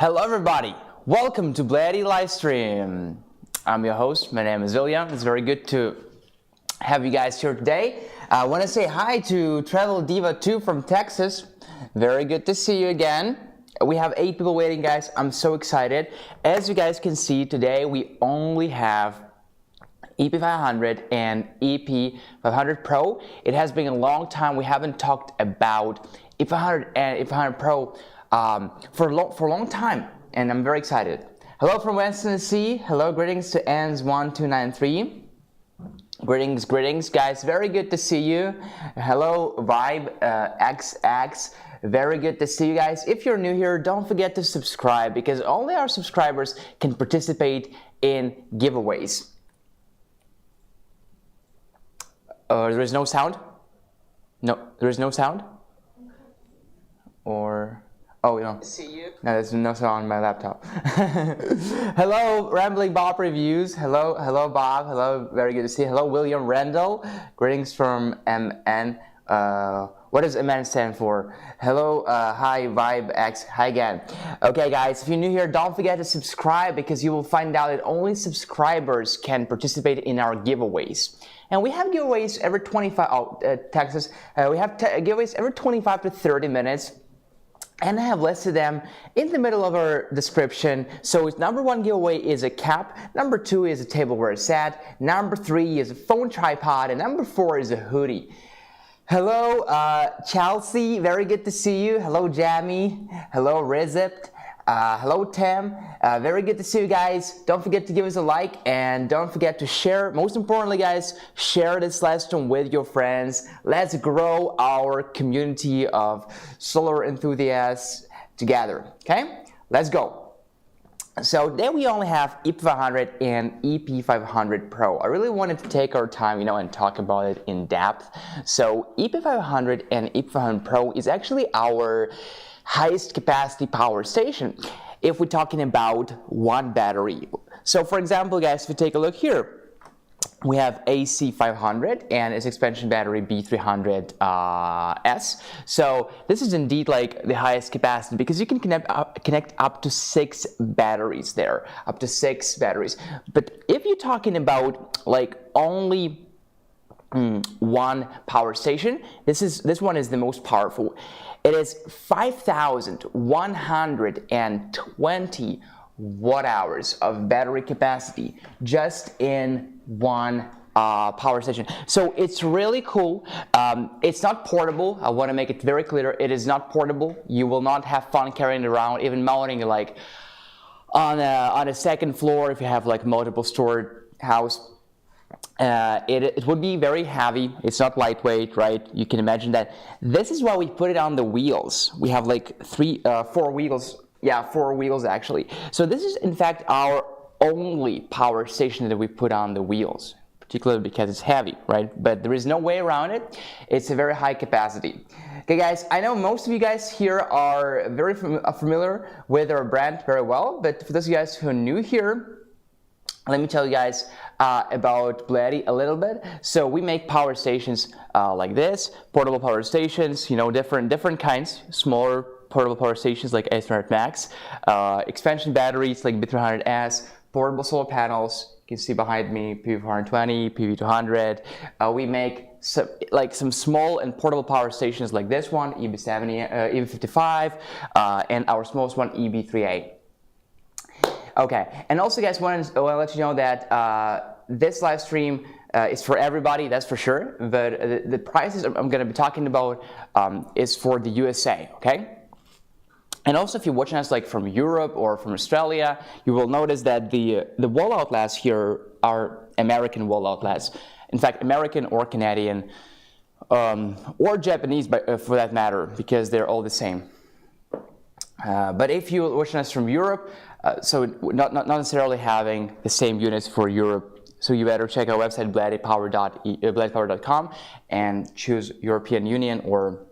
Hello everybody, welcome to BLUETTI livestream. I'm your host, my name is 𝐿𝐬𝐭. It's very good to have you guys here today. I want to say hi to Travel Diva 2 from Texas. Very good to see you again. We have 8 people waiting, guys. I'm so excited. As you guys can see, today we only have EP500 and EP500Pro. It has been a long time. We haven't talked about EP500 and EP500Pro for a long time, and I'm very excited. Hello from West Tennessee. Hello, greetings to 𝐴𝐿1293. Greetings, guys. Very good to see you. Hello, 𝐣𝐵𝐻𝐸𝐴𝐧𝐠. Very good to see you guys. If you're new here, don't forget to subscribe because only our subscribers can participate in giveaways. There is no sound? No, there is no sound? Or... oh, you know. See you. No, there's no sound on my laptop. Hello, Rambling Bob Reviews. Hello, Bob. Hello, very good to see you. Hello, William Rendell. Greetings from MN. What does MN stand for? Hello, hi, 𝐣𝐵𝐻𝐸𝐴𝐧𝐠. Hi again. Okay, guys, if you're new here, don't forget to subscribe because you will find out that only subscribers can participate in our giveaways. And we have giveaways every 25. Texas. We have giveaways every 25 to 30 minutes. And I have listed them in the middle of our description. So number 1 giveaway is a cap, number 2 is a tableware set, number 3 is a phone tripod, and number 4 is a hoodie. Hello, Chelsea, very good to see you. Hello, Jamie. Hello, Rizip. Hello, Tim. Very good to see you guys. Don't forget to give us a like and don't forget to share. Most importantly, guys, share this live stream with your friends. Let's grow our community of solar enthusiasts together. Okay, let's go. So today we only have EP500 and EP500Pro. I really wanted to take our time, and talk about it in depth. So EP500 and EP500Pro is actually our highest capacity power station if we're talking about one battery. So for example, guys, if you take a look here, we have AC500 and its expansion battery B300S. So this is indeed like the highest capacity because you can connect up to 6 batteries there, up to 6 batteries. But if you're talking about like only one power station, this one is the most powerful. It is 5,120 watt-hours of battery capacity just in one power station. So it's really cool. It's not portable. I want to make it very clear. It is not portable. You will not have fun carrying it around, even mounting it like on a second floor if you have like multiple stored house. It would be very heavy. It's not lightweight, right? You can imagine that. This is why we put it on the wheels. We have like 4 wheels. Yeah, 4 wheels actually. So this is in fact our only power station that we put on the wheels, particularly because it's heavy, right? But there is no way around it. It's a very high capacity. Okay, guys, I know most of you guys here are very familiar with our brand very well, but for those of you guys who are new here, let me tell you guys about BLUETTI a little bit. So we make power stations like this, portable power stations, different kinds, smaller portable power stations like A300 Max, expansion batteries like B300S, portable solar panels. You can see behind me PV420, PV200. We make some small and portable power stations like this one, EB55, and our smallest one, EB38. Okay, and also guys, I want to let you know that this live stream is for everybody, that's for sure, but the prices I'm going to be talking about is for the USA, okay? And also if you're watching us like from Europe or from Australia, you will notice that the wall outlets here are American wall outlets. In fact, American or Canadian or Japanese for that matter, because they're all the same. But if you're watching us from Europe, so not necessarily having the same units for Europe, so you better check our website BLUETTIpower.com and choose European Union or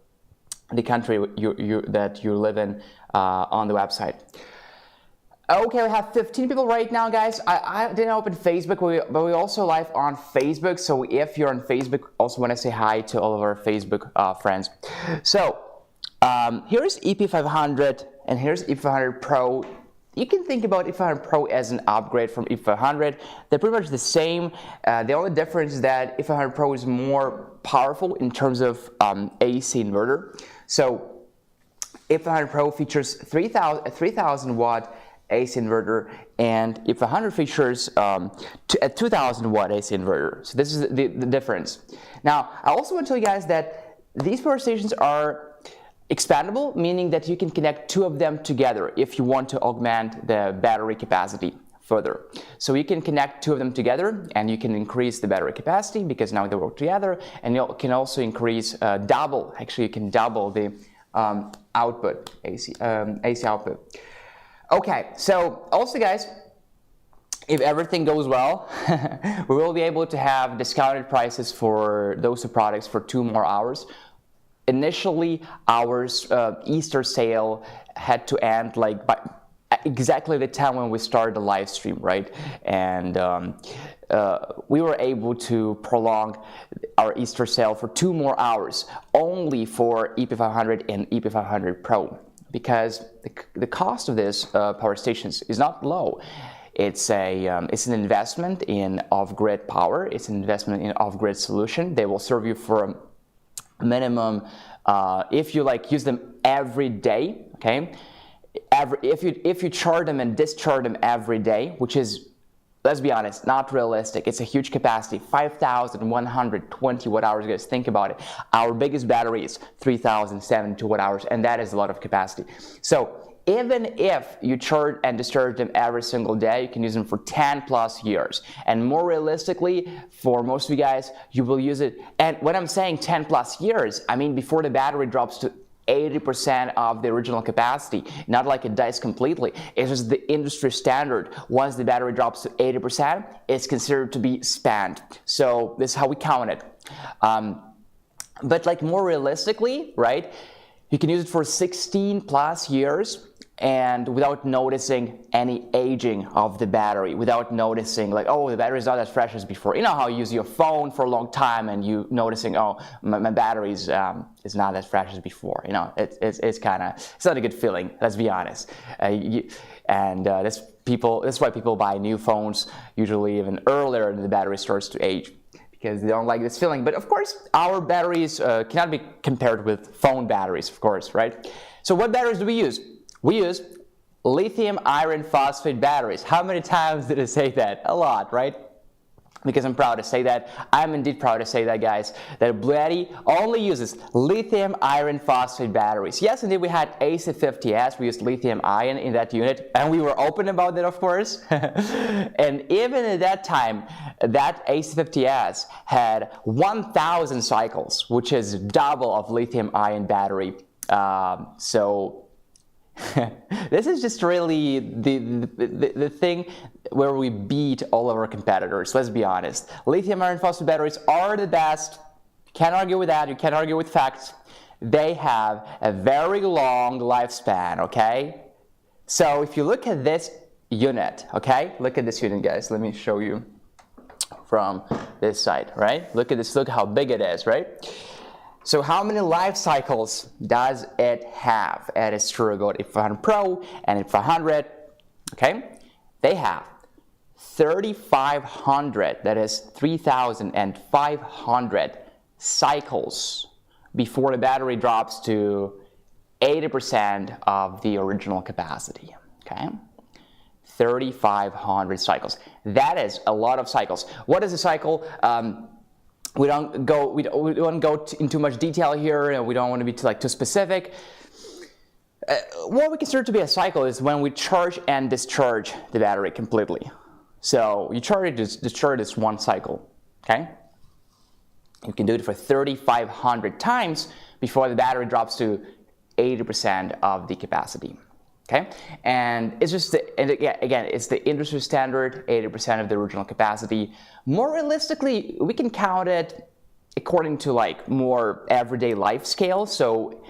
the country that you live in on the website. Okay, we have 15 people right now, guys. I didn't open Facebook, but we also live on Facebook. So if you're on Facebook, also want to say hi to all of our Facebook friends. So here's EP500 and here's EP500 Pro you can think about EP500 Pro as an upgrade from EP500. They're pretty much the same. The only difference is that EP500 Pro is more powerful in terms of AC inverter. So EP500 Pro features 3,000 watt AC inverter, and EP500 features a 2,000 watt AC inverter. So this is the difference. Now, I also want to tell you guys that these power stations are expandable, meaning that you can connect two of them together if you want to augment the battery capacity further. So you can connect two of them together and you can increase the battery capacity because now they work together, and you can also increase actually you can double the output, AC output. Okay, so also guys, if everything goes well, we will be able to have discounted prices for those two products for 2 more hours. Initially, our Easter sale had to end like by exactly the time when we started the live stream, right? And we were able to prolong our Easter sale for 2 more hours, only for EP500 and EP500 Pro, because the cost of this power stations is not low. It's an investment in off-grid power. It's an investment in off-grid solution. They will serve you for minimum if you use them every day, okay, if you charge them and discharge them every day, which is, let's be honest, not realistic. It's a huge capacity, 5,120 watt hours, guys. Think about it. Our biggest battery is 3,072 watt hours, and that is a lot of capacity. So even if you charge and discharge them every single day, you can use them for 10 plus years. And more realistically, for most of you guys, you will use it. And when I'm saying 10 plus years, I mean before the battery drops to 80% of the original capacity, not like it dies completely. It's just the industry standard. Once the battery drops to 80%, it's considered to be spent. So this is how we count it. But more realistically, right, you can use it for 16 plus years and without noticing any aging of the battery, without noticing oh, the battery is not as fresh as before. You know how you use your phone for a long time and you noticing, oh, my battery is not as fresh as before. You know, it's not a good feeling, let's be honest. That's why people buy new phones usually even earlier than the battery starts to age, because they don't like this feeling. But of course, our batteries cannot be compared with phone batteries, of course, right? So what batteries do we use? We use lithium iron phosphate batteries. How many times did I say that? A lot, right? Because I'm proud to say that. I'm indeed proud to say that, guys, that BLUETTI only uses lithium iron phosphate batteries. Yes, indeed, we had AC50S. We used lithium ion in that unit, and we were open about that, of course. And even at that time, that AC50S had 1,000 cycles, which is double of lithium ion battery. So this is just really the thing where we beat all of our competitors, let's be honest. Lithium iron phosphate batteries are the best. You can't argue with that. You can't argue with facts. They have a very long lifespan, okay? So if you look at this unit, okay? Look at this unit, guys. Let me show you from this side, right? Look at this. Look how big it is, right? So how many life cycles does it have? And it's true about EP500 Pro and EP500, okay? They have 3,500, that is 3,500 cycles before the battery drops to 80% of the original capacity, okay? 3,500 cycles. That is a lot of cycles. What is a cycle? We don't go into too much detail here, and we don't want to be too specific. What we consider to be a cycle is when we charge and discharge the battery completely. So you charge and discharge is one cycle, okay? You can do it for 3,500 times before the battery drops to 80% of the capacity. Okay, and it's just again, it's the industry standard, 80% of the original capacity. More realistically, we can count it according to more everyday life scale. So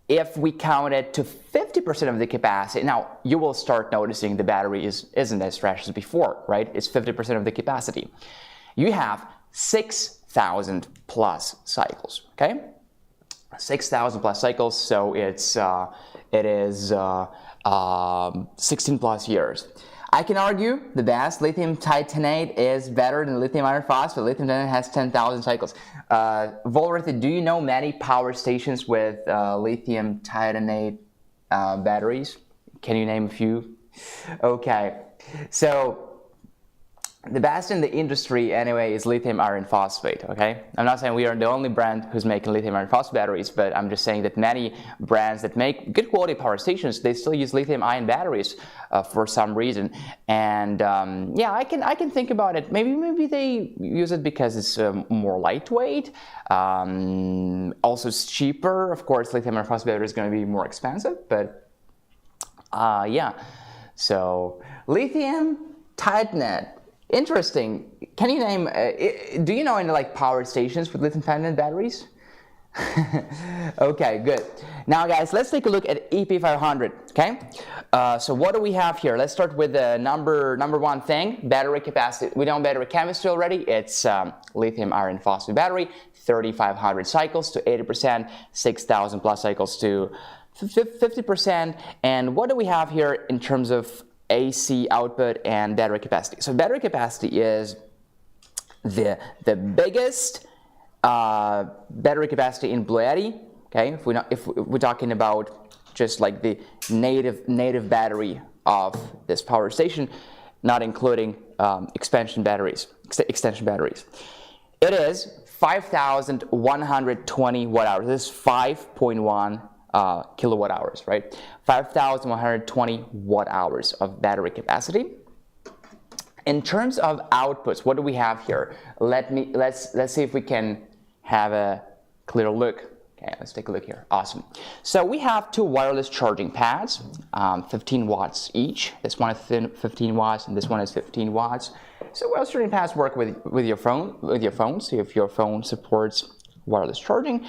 if we count it to 50% of the capacity, now you will start noticing the battery isn't as fresh as before, right? It's 50% of the capacity. You have 6,000 plus cycles, okay? 6,000 plus cycles, so it is 16 plus years. I can argue the best lithium titanate is better than lithium iron phosphate. Lithium titanate has 10,000 cycles. Volworthy, do you know many power stations with lithium titanate batteries? Can you name a few? Okay, so the best in the industry anyway is lithium iron phosphate, okay? I'm not saying we are the only brand who's making lithium iron phosphate batteries, but I'm just saying that many brands that make good quality power stations, they still use lithium ion batteries for some reason. And yeah, I can think about it. Maybe they use it because it's more lightweight. Also it's cheaper. Of course, lithium iron phosphate battery is going to be more expensive, but yeah. So lithium titanate. Interesting. Can you name, do you know any like power stations with lithium titanate batteries? Okay, good. Now guys, let's take a look at EP500, okay? So what do we have here? Let's start with the number one thing, battery capacity. We know battery chemistry already. It's lithium iron phosphate battery, 3,500 cycles to 80%, 6,000 plus cycles to 50%. And what do we have here in terms of AC output and battery capacity? So battery capacity is the biggest battery capacity in BLUETTI. Okay, if we're talking about just like the native battery of this power station, not including extension batteries. It is 5,120 watt hours. This is 5.1 kilowatt hours, right? 5,120 watt hours of battery capacity. In terms of outputs, what do we have here? Let's see if we can have a clear look. Okay, let's take a look here. Awesome. So we have two wireless charging pads, 15 watts each. This one is 15 watts, and this one is 15 watts. So wireless charging pads work with your phone. So if your phone supports wireless charging,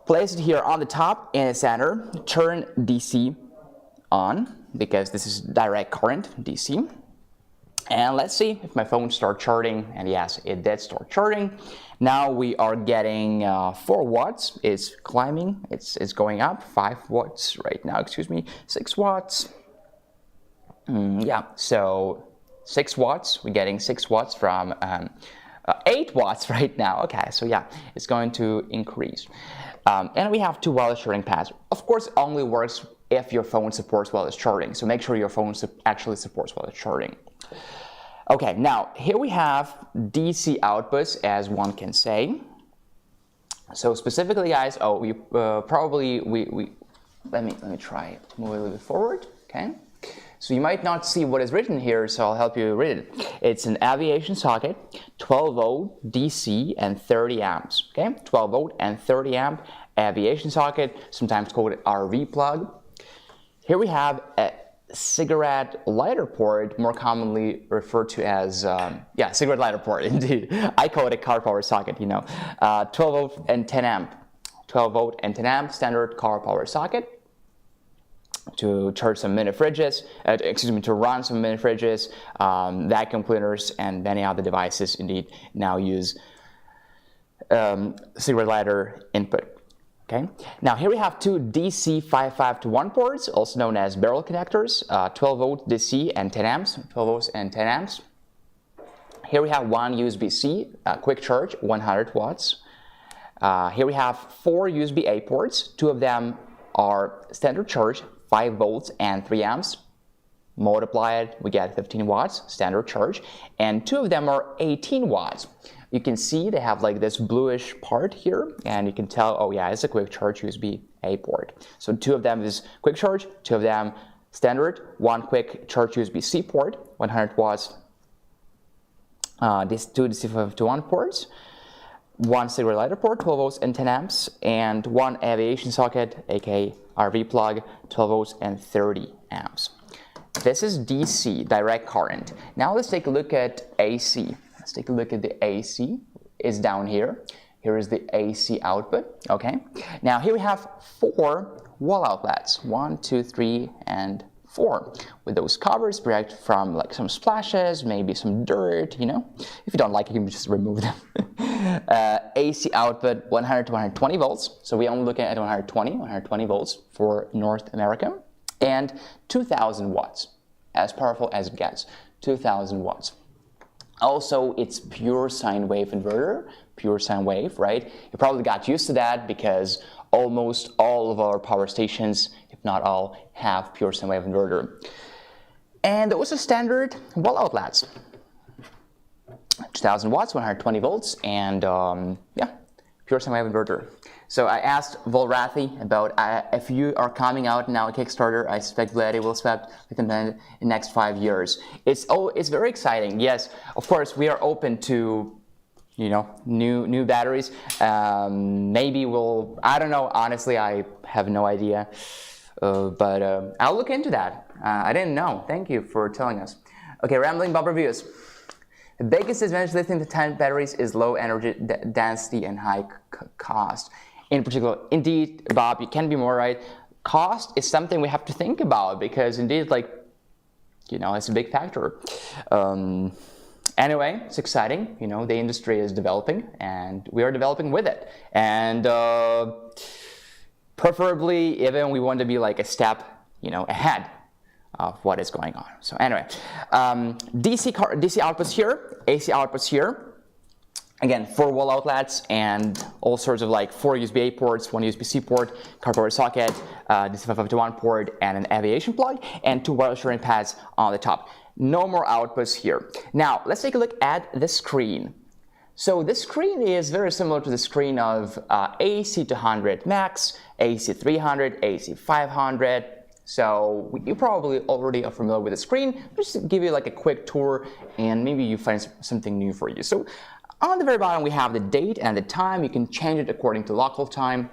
place it here on the top in the center. Turn DC on because this is direct current DC. And let's see if my phone starts charging, and yes, it did start charging. Now we are getting 4 watts, it's climbing, it's going up, 5 watts right now, 6 watts. Yeah, so 6 watts, we're getting 6 watts from 8 watts right now. Okay, so yeah, it's going to increase. And we have 2 wireless charging pads. Of course, it only works if your phone supports wireless charging, so make sure your phone actually supports wireless charging. Okay, now here we have DC outputs, as one can say. So specifically, guys, let me try it. Move a little bit forward. Okay, so you might not see what is written here, so I'll help you read it. It's an aviation socket, 12 volt DC and 30 amps. Okay, 12 volt and 30 amp aviation socket, sometimes called RV plug. Here we have a cigarette lighter port, more commonly referred to as, yeah, cigarette lighter port, indeed. I call it a car power socket, you know. 12 volt and 10 amp. 12 volt and 10 amp standard car power socket to charge some mini fridges, to run some mini fridges, vacuum cleaners, and many other devices indeed now use cigarette lighter input. Okay. Now here we have 2 DC 5.5-to-1 ports, also known as barrel connectors, 12 volt DC and 10 amps, 12 volts and 10 amps. Here we have 1 USB-C, quick charge, 100 watts. Here we have 4 USB-A ports. 2 of them are standard charge, 5 volts and 3 amps. Multiply it, we get 15 watts, standard charge. And 2 of them are 18 watts. You can see they have like this bluish part here, and you can tell, oh yeah, it's a quick charge USB-A port. So 2 of them is quick charge, 2 of them standard, 1 quick charge USB-C port, 100 watts. These 2 DC 5.5-to-1 ports, 1 cigarette lighter port, 12 volts and 10 amps, and 1 aviation socket, aka RV plug, 12 volts and 30 amps. This is DC, direct current. Now let's take a look at AC. Let's take a look at the AC. It's down here. Here is the AC output, okay? Now here we have 4 wall outlets, 1, 2, 3, and form. With those covers, protect from like some splashes, maybe some dirt, you know. If you don't like it, you can just remove them. AC output 100 to 120 volts. So we're only looking at 120 volts for North America. And 2000 watts, as powerful as it gets, 2000 watts. Also, it's pure sine wave inverter, pure sine wave, right? You probably got used to that because almost all of our power stations, if not all, have pure sine wave inverter. And those are standard wall outlets. 2000 watts, 120 volts, and yeah, pure sine wave inverter. So I asked BLUETTI about if you are coming out now a Kickstarter. I suspect BLUETTI will accept in the next 5 years. It's very exciting. Yes, of course we are open to, you know, new batteries. Maybe we'll, I don't know. Honestly, I have no idea. But I'll look into that. I didn't know. Thank you for telling us. Okay, Rambling Bob reviews. The biggest advantage of lithium-10 batteries is low energy density and high cost. In particular, indeed, Bob, you can be more right. Cost is something we have to think about because indeed, like, you know, it's a big factor. Anyway, it's exciting. You know, the industry is developing and we are developing with it. And preferably, even we want to be like a step, you know, ahead of what is going on. So anyway, DC outputs here, AC outputs here. Again, 4 wall outlets and all sorts of like 4 USB-A ports, 1 USB-C port, car power socket, DC551 port, and an aviation plug, and 2 wireless charging pads on the top. No more outputs here. Now, let's take a look at the screen. So this screen is very similar to the screen of AC200 Max, AC300, AC500. So you probably already are familiar with the screen. Just to give you like a quick tour and maybe you find something new for you. So on the very bottom we have the date and the time. You can change it according to local time.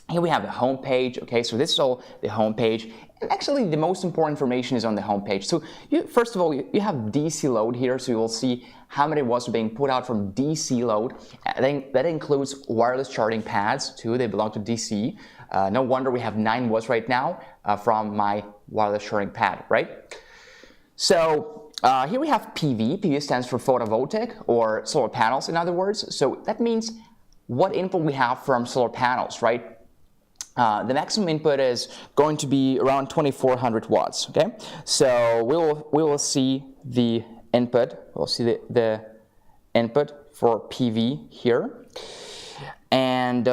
Here we have the home page. Okay, so this is all the home page. And actually the most important information is on the home page. So first of all, you have DC load here, so you will see how many watts are being put out from DC load. That includes wireless charging pads too. They belong to DC. No wonder we have 9 watts right now from my wireless charging pad, right? So here we have PV. PV stands for photovoltaic, or solar panels in other words. So that means what input we have from solar panels, right? The maximum input is going to be around 2400 watts, okay? So we will see the input. We'll see the input for PV here. And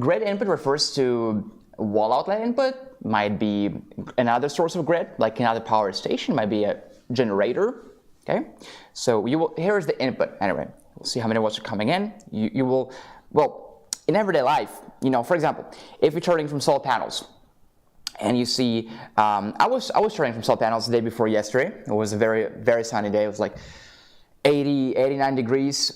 grid input refers to wall outlet input. Might be another source of grid, like another power station, might be a generator, okay? So here's the input. Anyway, we'll see how many watts are coming in. You will, well, in everyday life, you know, for example, if you're charging from solar panels and you see, I was charging from solar panels the day before yesterday. It was a very, very sunny day. It was like 89 degrees,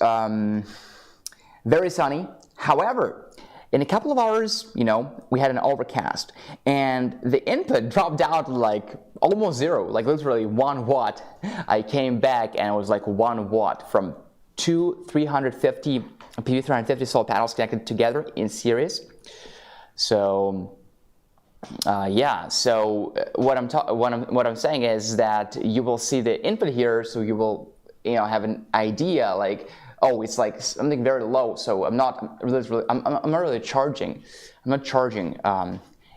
very sunny. However, in a couple of hours, you know, we had an overcast and the input dropped down to like almost 0, like literally 1 watt. I came back and it was like 1 watt from 2 350 PV350 solar panels connected together in series. So yeah, so what I'm saying is that you will see the input here, so you will, you know, have an idea like, oh, it's like something very low, so I'm not really charging. I'm not charging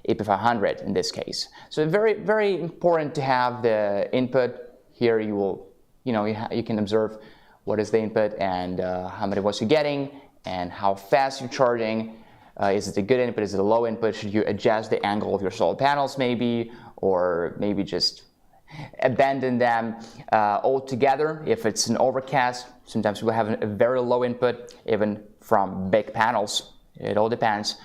EP500 in this case. So very, very important to have the input here. You will, you know, you can observe what is the input and how many watts you're getting and how fast you're charging. Is it a good input? Is it a low input? Should you adjust the angle of your solar panels maybe, or maybe just abandon them altogether if it's an overcast? Sometimes we have a very low input, even from big panels. It all depends.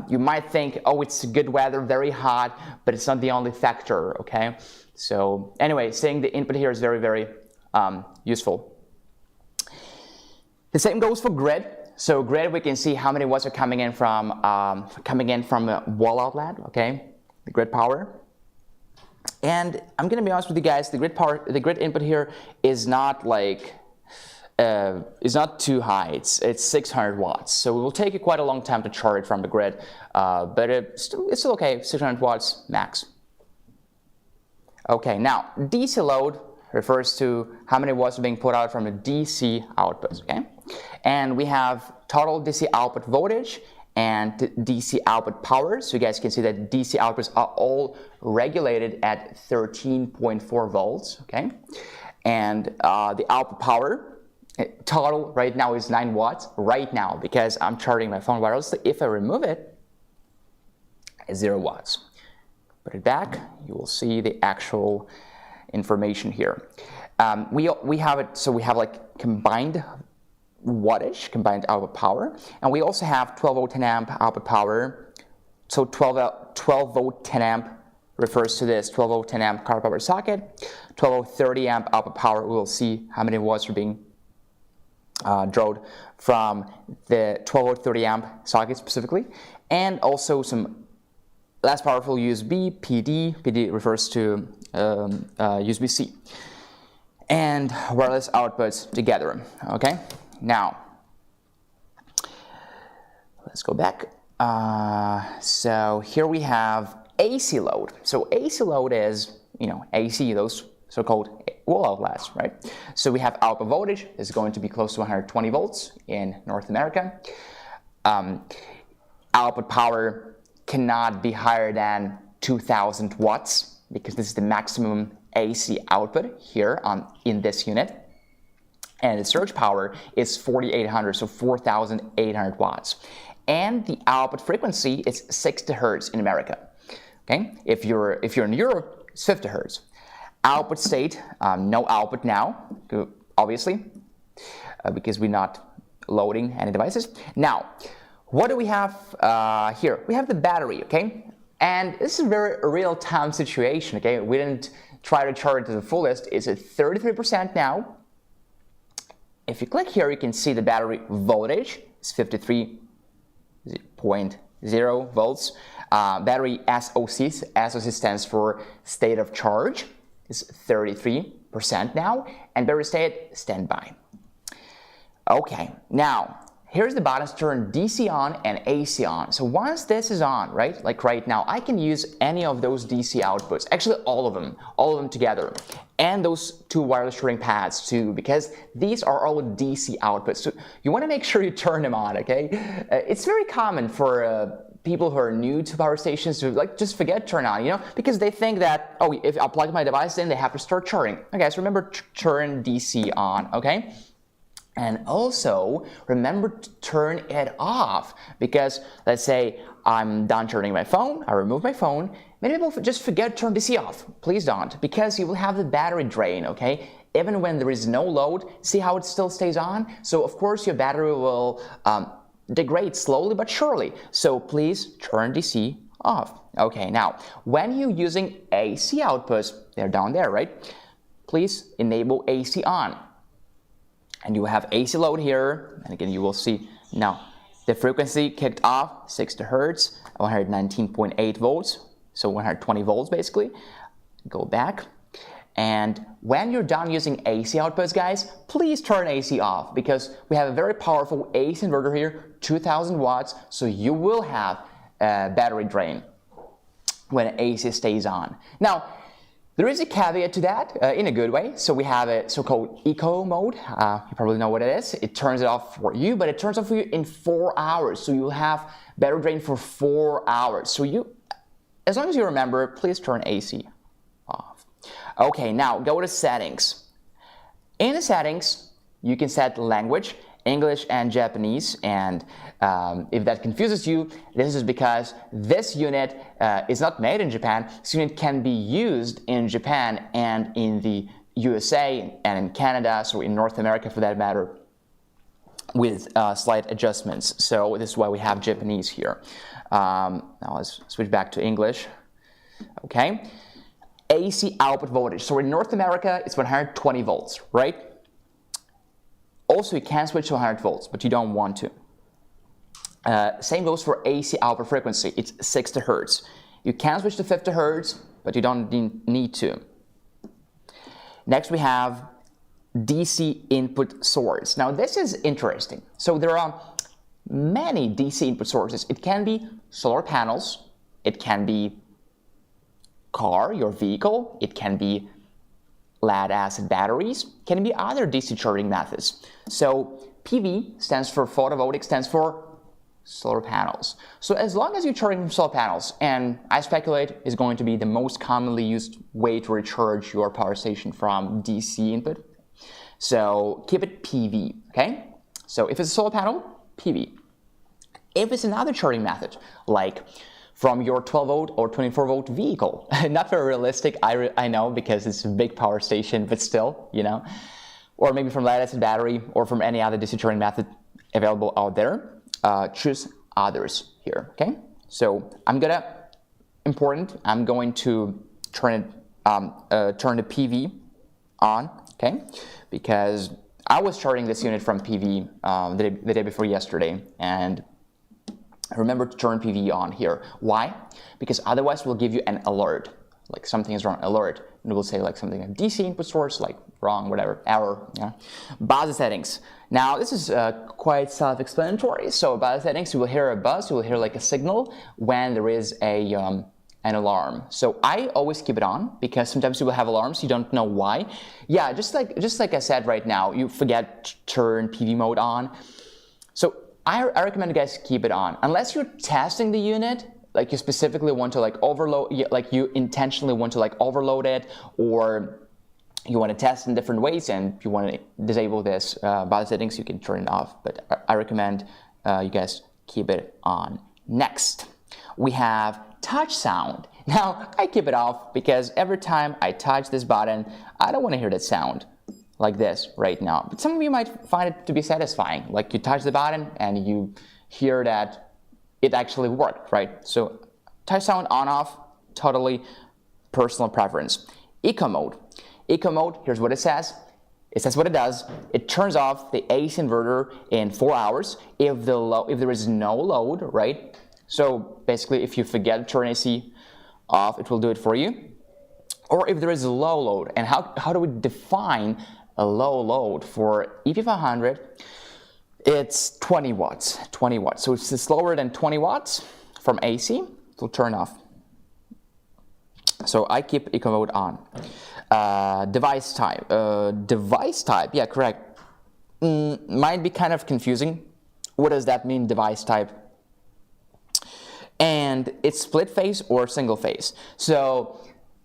You might think, oh, it's good weather, very hot, but it's not the only factor, okay? So anyway, seeing the input here is very, very useful. The same goes for grid. So grid, we can see how many watts are coming in from a wall outlet, okay? The grid power. And I'm gonna be honest with you guys, the grid input here is not like, is not too high. It's 600 watts. So it will take you quite a long time to charge from the grid, but it's still okay, 600 watts max. Okay, now DC load refers to how many watts are being put out from a DC output, okay? And we have total DC output voltage and DC output power. So you guys can see that DC outputs are all regulated at 13.4 volts, okay? And the output power total right now is 9 watts right now because I'm charging my phone wirelessly. If I remove it, it's 0 watts. Put it back, you will see the actual information here. We have it, so we have like combined wattage, combined output power, and we also have 12 volt 10 amp output power. So 12 volt 10 amp refers to this 12 volt 10 amp car power socket. 12 volt 30 amp output power, we will see how many watts are being drawn from the 12 volt 30 amp socket specifically, and also some less powerful USB, PD refers to USB-C, and wireless outputs together, okay? Now, let's go back. So here we have AC load. So AC load is, AC, those so-called wall outlets, right? So we have output voltage is going to be close to 120 volts in North America. Output power cannot be higher than 2000 watts because this is the maximum AC output here in this unit. And the surge power is 4800, so 4800 watts. And the output frequency is 60 hertz in America. Okay, if you're in Europe, it's 50 hertz. Output state, no output now, obviously, because we're not loading any devices. Now, what do we have here? We have the battery, okay? And this is a very real-time situation, okay? We didn't try to charge it to the fullest. It's at 33% now. If you click here, you can see the battery voltage is 53.0 volts. Battery SOC stands for state of charge, is 33% now, and battery state standby. Okay, now here's the buttons to turn DC on and AC on. So once this is on, right, like right now, I can use any of those DC outputs, actually all of them together, and those two wireless charging pads too, because these are all DC outputs. So you want to make sure you turn them on, okay? It's very common for people who are new to power stations to just forget turn on, because they think that, oh, if I plug my device in, they have to start charging. Okay, so remember to turn DC on, okay? And also, remember to turn it off, because let's say I'm done charging my phone, I remove my phone, many people just forget to turn DC off. Please don't, because you will have the battery drain, okay? Even when there is no load, see how it still stays on? So of course your battery will degrade slowly but surely. So please turn DC off. Okay, now, when you're using AC outputs, they're down there, right? Please enable AC on. And you have AC load here, and again you will see now the frequency kicked off, 60 hertz, 119.8 volts, so 120 volts basically. Go back, and when you're done using AC outputs, guys, please turn AC off, because we have a very powerful AC inverter here, 2000 watts, so you will have a battery drain when AC stays on. Now, there is a caveat to that, in a good way. So we have a so-called eco mode. You probably know what it is. It turns it off for you, but it turns off for you in 4 hours. So you'll have battery drain for 4 hours. So as long as you remember, please turn AC off. Okay, now go to settings. In the settings, you can set language, English and Japanese, and if that confuses you, this is because this unit is not made in Japan. This unit can be used in Japan and in the USA and in Canada, so in North America for that matter, with slight adjustments. So this is why we have Japanese here. Now let's switch back to English. Okay, AC output voltage. So in North America, it's 120 volts, right? Also, you can switch to 100 volts, but you don't want to. Same goes for AC output frequency. It's 60 hertz. You can switch to 50 hertz, but you don't need to. Next, we have DC input source. Now, this is interesting. So there are many DC input sources. It can be solar panels. It can be car, your vehicle. It can be lead acid batteries, can be other DC charging methods. So PV stands for photovoltaic, stands for solar panels. So as long as you're charging from solar panels, and I speculate is going to be the most commonly used way to recharge your power station from DC input. So keep it PV, okay? So if it's a solar panel, PV. If it's another charging method, like from your 12 volt or 24 volt vehicle, not very realistic, I know, because it's a big power station, but still, you know, or maybe from lead acid battery or from any other DC charging method available out there, choose others here, okay? So I'm going to turn the PV on, okay? Because I was charging this unit from PV the day before yesterday, and remember to turn PV on here. Why? Because otherwise we'll give you an alert, like something is wrong, alert, and it will say like something like DC input source, like wrong, whatever, error. Yeah. Buzzer settings. Now this is quite self-explanatory. So buzzer settings, you will hear a buzz, you will hear like a signal when there is a an alarm. So I always keep it on because sometimes you will have alarms, you don't know why. Yeah, just like I said right now, you forget to turn PV mode on. So I recommend you guys keep it on. Unless you're testing the unit, like you specifically want to like overload, like you intentionally want to like overload it, or you want to test in different ways and you want to disable this buzzer settings, you can turn it off. But I recommend you guys keep it on. Next, we have touch sound. Now, I keep it off because every time I touch this button, I don't want to hear that sound like this right now. But some of you might find it to be satisfying. Like you touch the button and you hear that it actually worked, right? So touch sound on off, totally personal preference. Eco mode. Eco mode, here's what it says. It says what it does. It turns off the AC inverter in 4 hours if there is no load, right? So basically if you forget to turn AC off, it will do it for you. Or if there is a low load. And how do we define a low load for EP500? It's 20 watts, 20 watts. So it's slower than 20 watts from AC, it will turn off. So I keep eco mode on. Device type, yeah, correct. Might be kind of confusing. What does that mean, device type? And it's split phase or single phase. So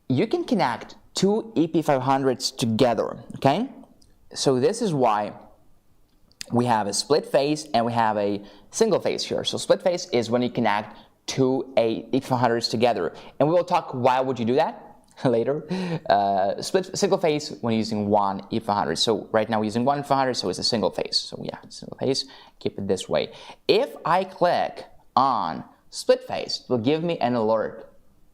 you can connect two EP500s together, okay? So this is why we have a split phase and we have a single phase here. So split phase is when you connect two EP500s together. And we will talk why would you do that later. Single phase when using one EP500. So right now we're using one EP500, so it's a single phase. So yeah, single phase, keep it this way. If I click on split phase, it will give me an alert,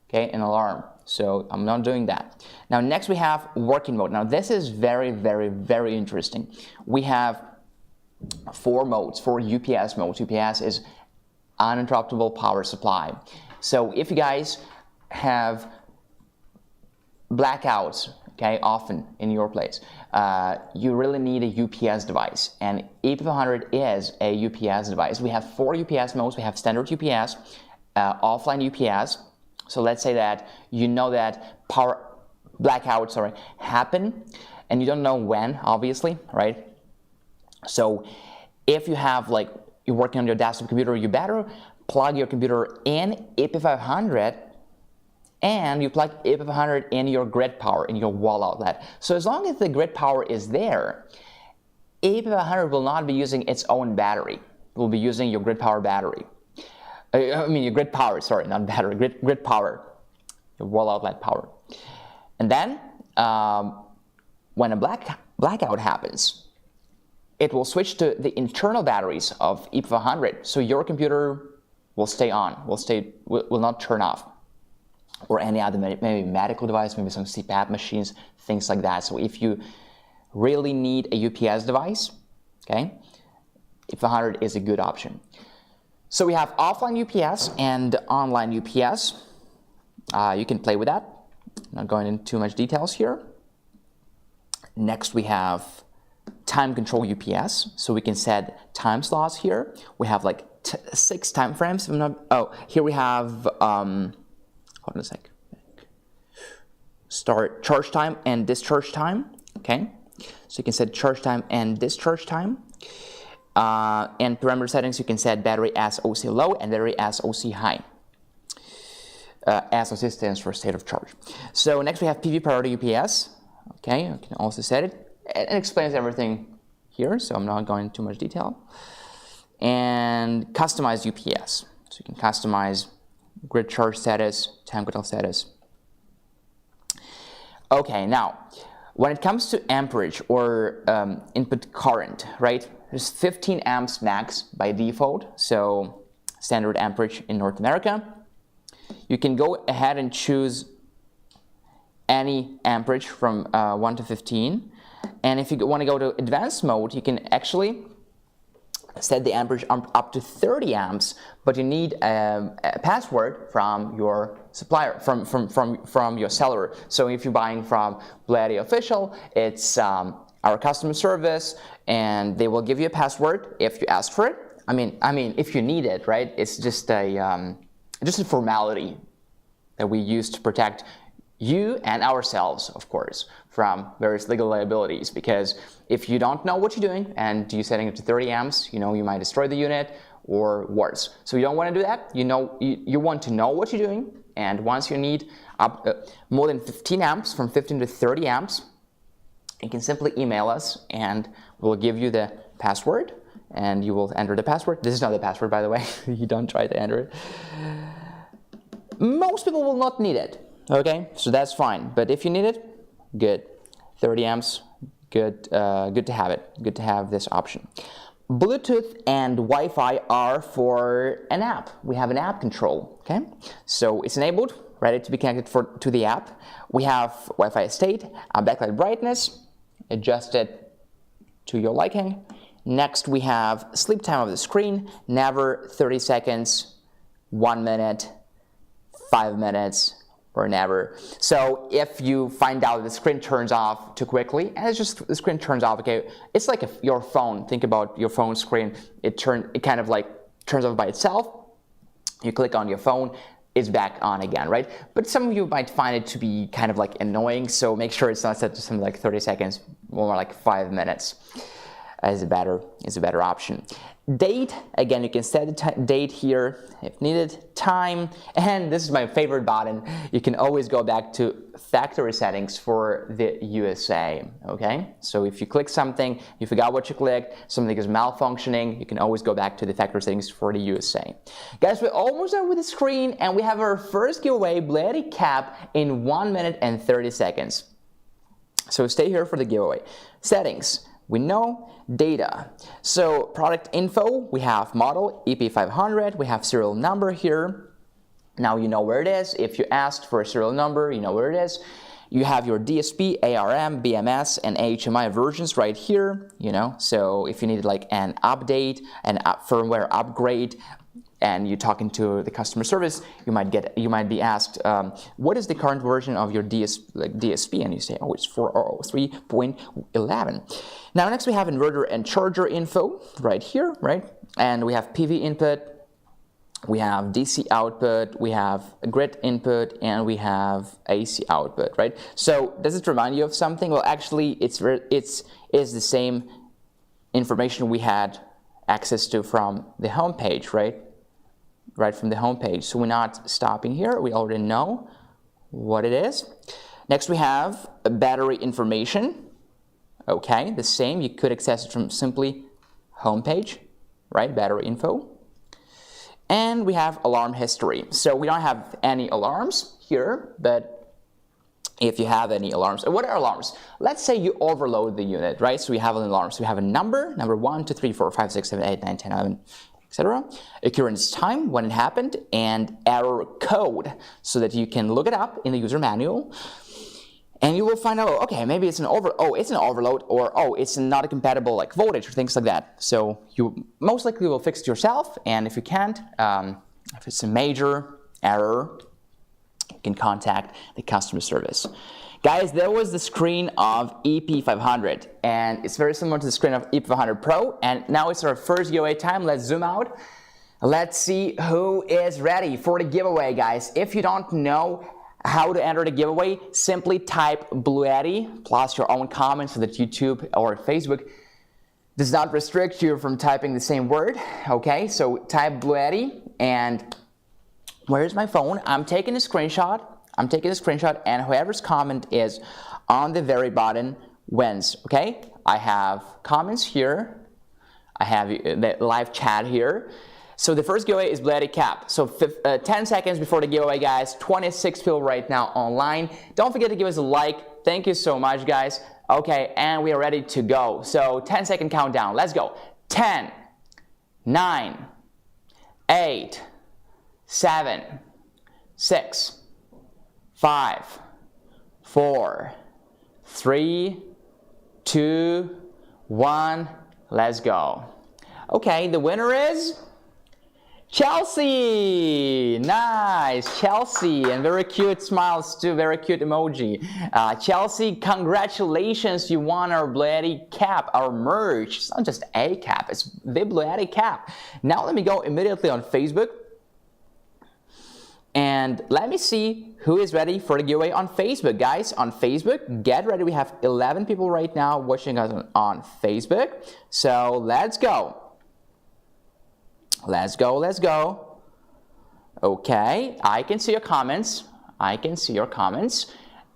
okay, an alarm. So I'm not doing that. Now next we have working mode. Now this is very, very, very interesting. We have 4 modes, 4 UPS modes. UPS is uninterruptible power supply. So if you guys have blackouts, okay, often in your place, you really need a UPS device, and EP500 is a UPS device. We have 4 UPS modes. We have standard UPS, offline UPS. So let's say that you know that power blackouts happen, and you don't know when, obviously, right? So if you have like you're working on your desktop computer, you better plug your computer in EP500, and you plug EP500 in your grid power, in your wall outlet. So as long as the grid power is there, EP500 will not be using its own battery. It will be using your grid power battery. Your grid power, sorry, not battery, grid power, your wall outlet power. And then when a blackout happens, it will switch to the internal batteries of EP500, so your computer will stay on, will not turn off, or any other maybe medical device, maybe some CPAP machines, things like that. So if you really need a UPS device, okay, EP500 is a good option. So we have offline UPS and online UPS. You can play with that. Not going into too much details here. Next we have time control UPS. So we can set time slots here. We have like 6 time frames. Here we have, hold on a sec. start charge time and discharge time. Okay, so you can set charge time and discharge time. And parameter settings, you can set battery as OC low and battery as OC high. As OC stands for state of charge. So next we have PV priority UPS. Okay, you can also set it. It explains everything here, so I'm not going into too much detail. And customize UPS. So you can customize grid charge status, time critical status. Okay, now, when it comes to amperage or input current, right? There's 15 amps max by default, so standard amperage in North America. You can go ahead and choose any amperage from 1 to 15. And if you want to go to advanced mode, you can actually set the amperage up to 30 amps, but you need a password from your supplier, from your seller. So if you're buying from BLUETTI Official, it's our customer service, and they will give you a password if you ask for it. I mean, if you need it, right? It's just a formality that we use to protect you and ourselves, of course, from various legal liabilities. Because if you don't know what you're doing and you're setting it to 30 amps, you know, you might destroy the unit or worse. So you don't want to do that. You want to know what you're doing, and once you need more than 15 amps, from 15 to 30 amps, you can simply email us and we'll give you the password and you will enter the password. This is not the password, by the way. You don't try to enter it. Most people will not need it. Okay, so that's fine. But if you need it, good. 30 amps, good to have it. Good to have this option. Bluetooth and Wi-Fi are for an app. We have an app control. Okay, so it's enabled, ready to be connected to the app. We have Wi-Fi state, backlight brightness, adjusted to your liking. Next, we have sleep time of the screen, never 30 seconds, 1 minute, 5 minutes, or never. So if you find out the screen turns off too quickly, and it's just the screen turns off, okay, it's like your phone. Think about your phone screen. It kind of like turns off by itself. You click on your phone, it's back on again, right? But some of you might find it to be kind of like annoying, so make sure it's not set to something like 30 seconds, more like 5 minutes is a better option. Date, again, you can set the date here if needed. Time, and this is my favorite button. You can always go back to factory settings for the USA, okay? So if you click something, you forgot what you clicked, something is malfunctioning, you can always go back to the factory settings for the USA. Guys, we're almost done with the screen, and we have our first giveaway, BLUETTI cap, in 1 minute and 30 seconds. So stay here for the giveaway. Settings. We know data. So product info, we have model EP500, we have serial number here. Now you know where it is. If you asked for a serial number, you know where it is. You have your DSP, ARM, BMS, and HMI versions right here, you know. So if you needed like an update, an firmware upgrade, and you're talking to the customer service, you might be asked, what is the current version of your DSP? And you say, oh, it's 403.11. Now next we have inverter and charger info right here, right? And we have PV input, we have DC output, we have grid input, and we have AC output, right? So does it remind you of something? Well, actually, it's the same information we had access to from the home page, right? Right from the home page. So we're not stopping here. We already know what it is. Next, we have battery information. Okay, the same. You could access it from simply home page, right? Battery info. And we have alarm history. So we don't have any alarms here, but if you have any alarms, what are alarms? Let's say you overload the unit, right? So we have an alarm. So we have a number 1, 2, 3, 4, 5, 6, 7, 8, 9, 10, 11, etc. Occurrence time, when it happened, and error code, so that you can look it up in the user manual, and you will find out, okay, maybe it's an overload, or it's not a compatible like voltage or things like that. So you most likely will fix it yourself, and if you can't, if it's a major error, you can contact the customer service. Guys, that was the screen of EP500, and it's very similar to the screen of EP500 Pro, and now it's our first giveaway time. Let's zoom out. Let's see who is ready for the giveaway, guys. If you don't know how to enter the giveaway, simply type BLUETTI plus your own comments so that YouTube or Facebook does not restrict you from typing the same word. Okay, so type BLUETTI, and where's my phone? I'm taking a screenshot. And whoever's comment is on the very bottom wins. Okay, I have comments here. I have the live chat here. So the first giveaway is BLUETTI cap. So 10 seconds before the giveaway, guys. 26 people right now online. Don't forget to give us a like. Thank you so much, guys. Okay, and we are ready to go. So 10-second countdown. Let's go. 10, 9, 8, 7, 6, 5, 4, 3, 2, 1. Let's go. Okay, the winner is Chelsea. Nice, Chelsea, and very cute smiles too, very cute emoji. Chelsea, congratulations, you won our BLUETTI cap, our merch. It's not just a cap, it's the BLUETTI cap. Now let me go immediately on Facebook, and let me see who is ready for the giveaway on Facebook. Guys, on Facebook, get ready. We have 11 people right now watching us on Facebook. So let's go. Let's go, let's go. Okay, I can see your comments.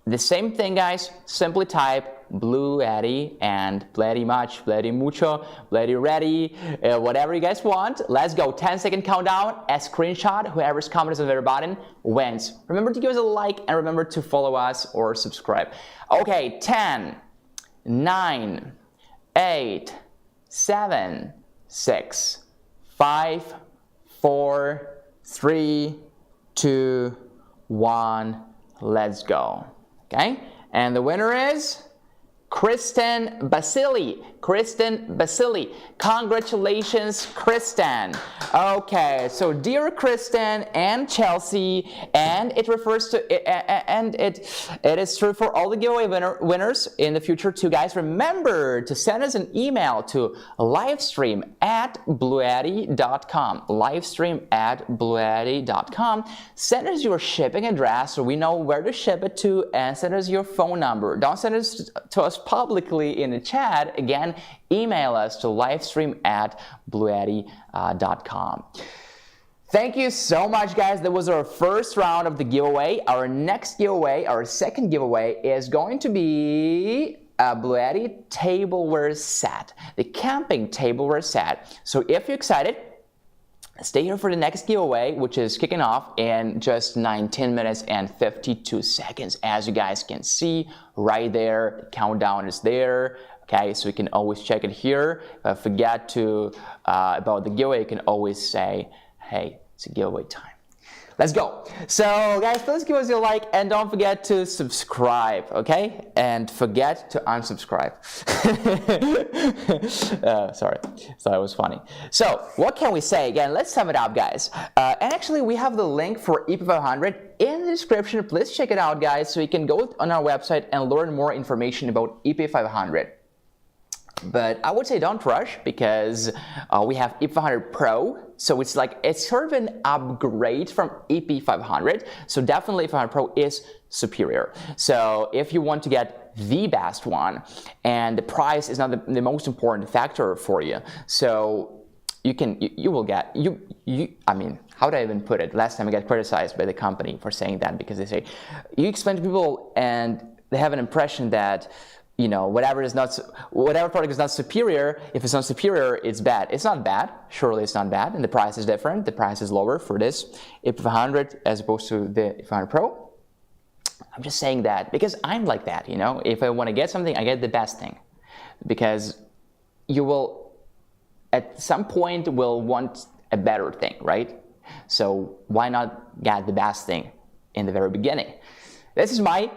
The same thing, guys. Simply type BLUETTI and BLUETTI much, BLUETTI mucho, BLUETTI ready, whatever you guys want. Let's go. 10-second countdown. A screenshot. Whoever's comment is on the very bottom wins. Remember to give us a like and remember to follow us or subscribe. Okay, 10, 9, 8, 7, 6, 5, 4, 3, 2, 1. Let's go. Okay, and the winner is Kristen Basili. Congratulations, Kristen. Okay, so dear Kristen and Chelsea, and it refers to it is true for all the giveaway winners in the future too, guys. Remember to send us an email to livestream@bluetti.com. livestream@bluetti.com. Send us your shipping address so we know where to ship it to, and send us your phone number. Don't send it to us publicly in the chat. Again, email us to livestream@bluetti.com. Thank you so much, guys. That was our first round of the giveaway. Our next giveaway, our second giveaway, is going to be a BLUETTI tableware set, the camping tableware set. So if you're excited, stay here for the next giveaway, which is kicking off in just 19 minutes and 52 seconds. As you guys can see right there, the countdown is there. Okay, so you can always check it here. If I forget to about the giveaway, you can always say, hey, it's a giveaway time. Let's go. So guys, please give us a like and don't forget to subscribe, okay? And forget to unsubscribe. Sorry, it was funny. So what can we say? Again, let's sum it up, guys. And actually, we have the link for EP500 in the description. Please check it out, guys, so you can go on our website and learn more information about EP500. But I would say don't rush, because we have EP500Pro, so it's sort of an upgrade from EP500. So definitely EP500 Pro is superior. So if you want to get the best one, and the price is not the most important factor for you, so you will get, I mean, how do I even put it? Last time I got criticized by the company for saying that, because they say, you explain to people and they have an impression that, you know, whatever product is not superior, if it's not superior, it's bad. It's not bad. Surely it's not bad. And the price is different. The price is lower for this EP500 as opposed to the EP500 Pro. I'm just saying that because I'm like that, you know. If I want to get something, I get the best thing. Because you will, at some point, will want a better thing, right? So why not get the best thing in the very beginning? This is my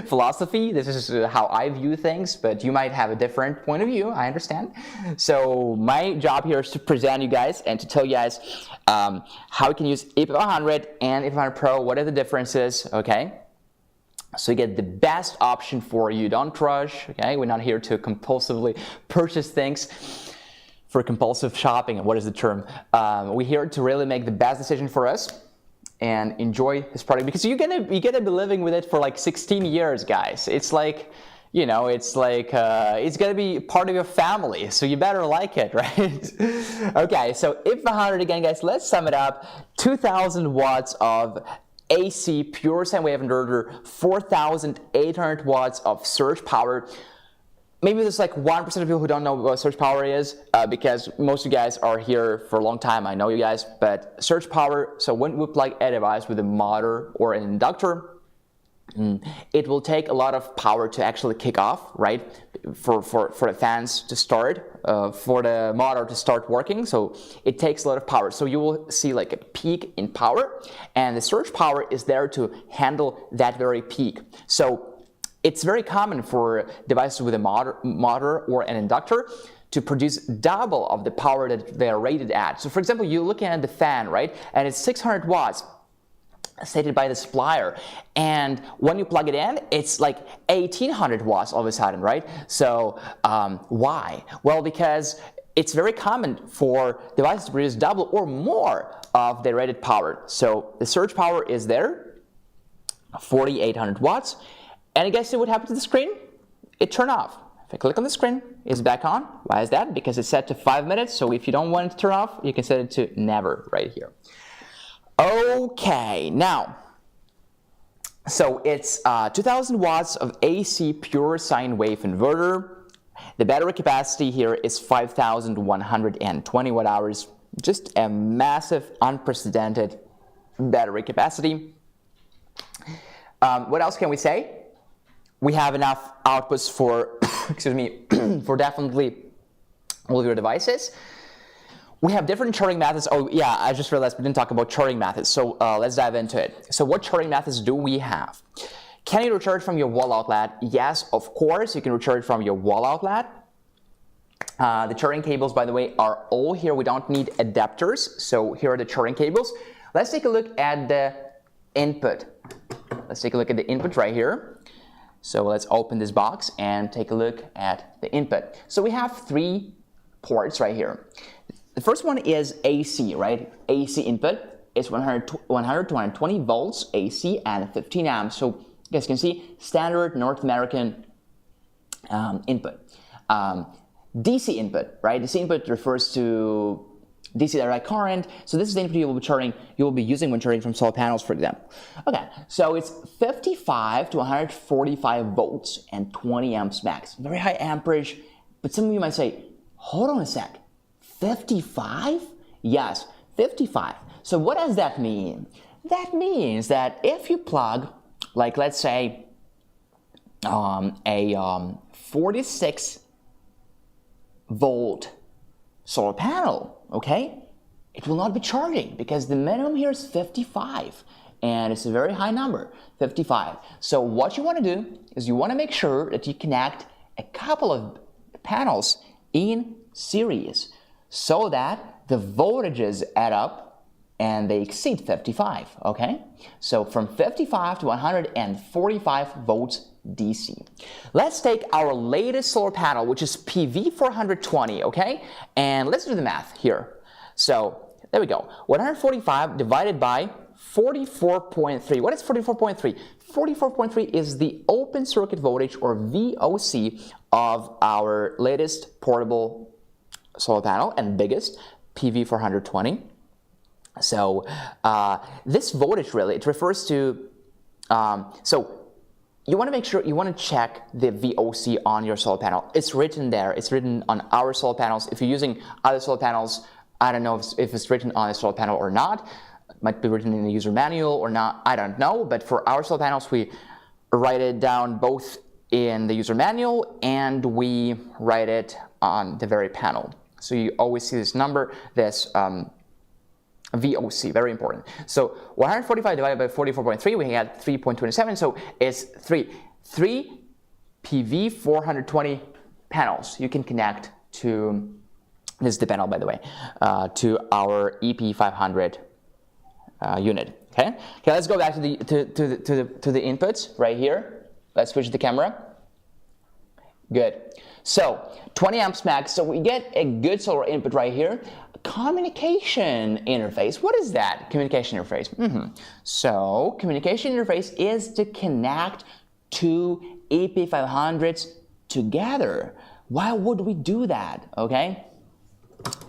philosophy. This is how I view things, but you might have a different point of view. I understand. So my job here is to present you guys and to tell you guys how you can use EP500 and EP500 Pro. What are the differences? Okay. So you get the best option for you. Don't rush. Okay. We're not here to compulsively purchase things for compulsive shopping. What is the term? We're here to really make the best decision for us. and enjoy this product, because you're gonna be living with it for like 16 years, guys. It's like, you know, it's like it's gonna be part of your family, so you better like it, right? Okay, so EP500 again, guys. Let's sum it up: 2,000 watts of AC pure sine wave inverter, 4,800 watts of surge power. Maybe there's like 1% of people who don't know what surge power is, because most of you guys are here for a long time. I know you guys, but surge power, so when we plug a device with a motor or an inductor, it will take a lot of power to actually kick off, right? For the fans to start, for the motor to start working. So it takes a lot of power. So you will see like a peak in power, and the surge power is there to handle that very peak. So it's very common for devices with a motor or an inductor to produce double of the power that they are rated at. So for example, you're looking at the fan, right? And it's 600 watts. Stated by the supplier, and when you plug it in, it's like 1,800 watts all of a sudden, right? So why? Well, because it's very common for devices to produce double or more of the rated power. So the surge power is there, 4,800 watts, and you guys see what happened to the screen? It turned off. If I click on the screen, it's back on. Why is that? Because it's set to 5 minutes, so if you don't want it to turn off, you can set it to never right here. Okay, now, so it's 2,000 watts of AC pure sine wave inverter. The battery capacity here is 5,120 watt hours. Just a massive, unprecedented battery capacity. What else can we say? We have enough outputs for, excuse me, for definitely all of your devices. We have different charging methods. Oh yeah, I just realized we didn't talk about charging methods, so let's dive into it. So what charging methods do we have? Can you recharge from your wall outlet? Yes, of course, you can recharge from your wall outlet. The charging cables, by the way, are all here. We don't need adapters, so here are the charging cables. Let's take a look at the input. Let's take a look at the input right here. So let's open this box and take a look at the input. So we have 3 ports right here. The first one is AC, right? AC input is 100 to 120 volts AC and 15 amps. So you guys can see standard North American input. DC input, right? DC input refers to DC direct current. So this is the input you will be using when charging from solar panels, for example. Okay, so it's 55 to 145 volts and 20 amps max. Very high amperage, but some of you might say, hold on a sec. 55? Yes, 55. So what does that mean? That means that if you plug, like let's say, a 46 volt solar panel, okay, it will not be charging because the minimum here is 55, and it's a very high number, 55. So what you want to do is you want to make sure that you connect a couple of panels in series, so that the voltages add up and they exceed 55, okay? So from 55 to 145 volts DC. Let's take our latest solar panel, which is PV420, okay? And let's do the math here. So there we go. 145 divided by 44.3. What is 44.3? 44.3 is the open circuit voltage, or VOC, of our latest portable solar panel and biggest, PV420. So this voltage really, it refers to, so you want to make sure, you want to check the VOC on your solar panel. It's written there, it's written on our solar panels. If you're using other solar panels, I don't know if it's written on a solar panel or not. It might be written in the user manual or not, I don't know. But for our solar panels, we write it down both in the user manual and we write it on the very panel. So you always see this number, this VOC, very important. So 145 divided by 44.3, we had 3.27, so it's 3 PV420 panels you can connect to, this is the panel by the way, to our EP500 unit. Okay, let's go back to the inputs right here. Let's switch the camera. Good. So 20 amps max, so we get a good solar input right here. communication interface. What is that? Communication interface. So communication interface is to connect two EP500s together. Why would we do that? Okay,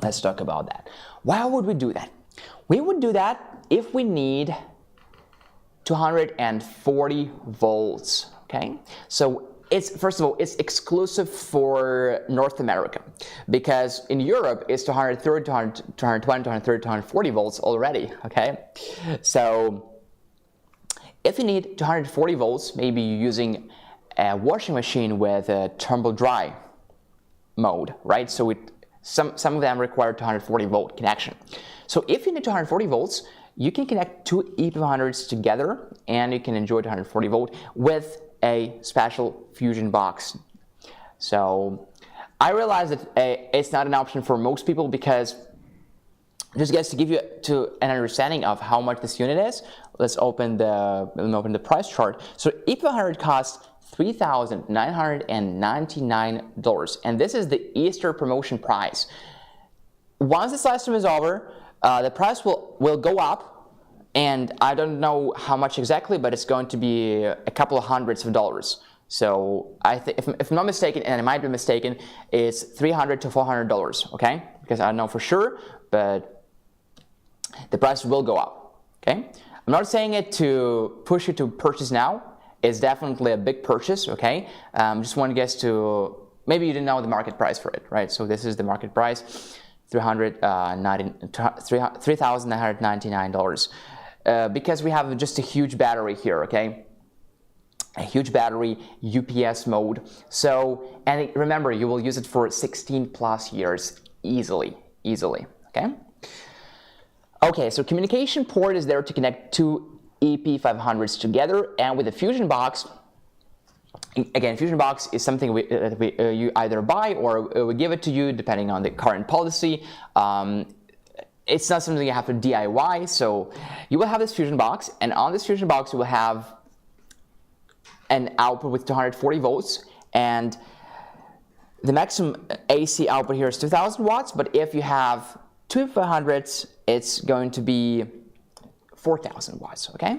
let's talk about that. Why would we do that? We would do that if we need 240 volts. Okay, so first of all, it's exclusive for North America, because in Europe it's 230, 220, 230, 240 volts already, okay? So if you need 240 volts, maybe you're using a washing machine with a tumble dry mode, right? So some of them require 240 volt connection. So if you need 240 volts, you can connect two EP500s together and you can enjoy 240 volt with a special fusion box. So I realize that it's not an option for most people, because just guys, to give you an understanding of how much this unit is, let's open the price chart. So EP500 costs $3,999, and this is the Easter promotion price. Once this live stream is over, the price will go up. And I don't know how much exactly, but it's going to be a couple of hundreds of dollars. So I think, if I'm not mistaken, and I might be mistaken, it's $300 to $400, okay? Because I don't know for sure, but the price will go up, okay? I'm not saying it to push you to purchase now. It's definitely a big purchase, okay? Just want you guys to, maybe you didn't know the market price for it, right? So this is the market price, $3,999. Because we have just a huge battery here, okay? A huge battery, UPS mode. So, and remember, you will use it for 16 plus years easily, okay? Okay, so communication port is there to connect two EP500s together, and with the Fusion box, again, Fusion box is something you either buy or we give it to you depending on the current policy. It's not something you have to DIY, so you will have this Fusion box, and on this Fusion box you will have an output with 240 volts, and the maximum AC output here is 2000 watts, but if you have two 500s, it's going to be 4000 watts, okay?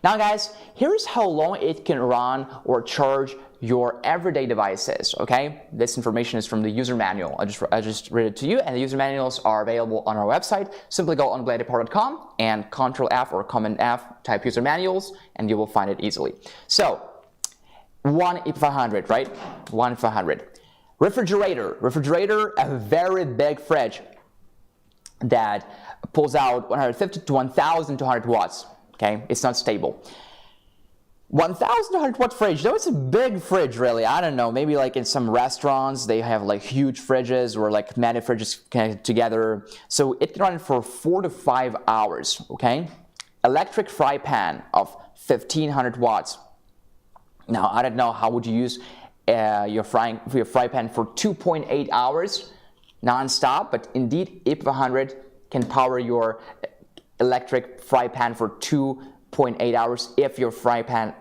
Now guys, here's how long it can run or charge your everyday devices, okay? This information is from the user manual. I just read it to you, and the user manuals are available on our website. Simply go on BLUETTI.com and Control F or Command F, type user manuals, and you will find it easily. So, one EP500, right? One EP500. Refrigerator, a very big fridge that pulls out 150 to 1200 watts, okay? It's not stable. 1200 watt fridge, though it's a big fridge really. I don't know, maybe like in some restaurants they have like huge fridges or like many fridges connected together. So it can run for 4 to 5 hours, okay? Electric fry pan of 1500 watts. Now I don't know how would you use your fry pan for 2.8 hours non-stop, but indeed EP500 can power your electric fry pan for 2.8 hours if your fry pan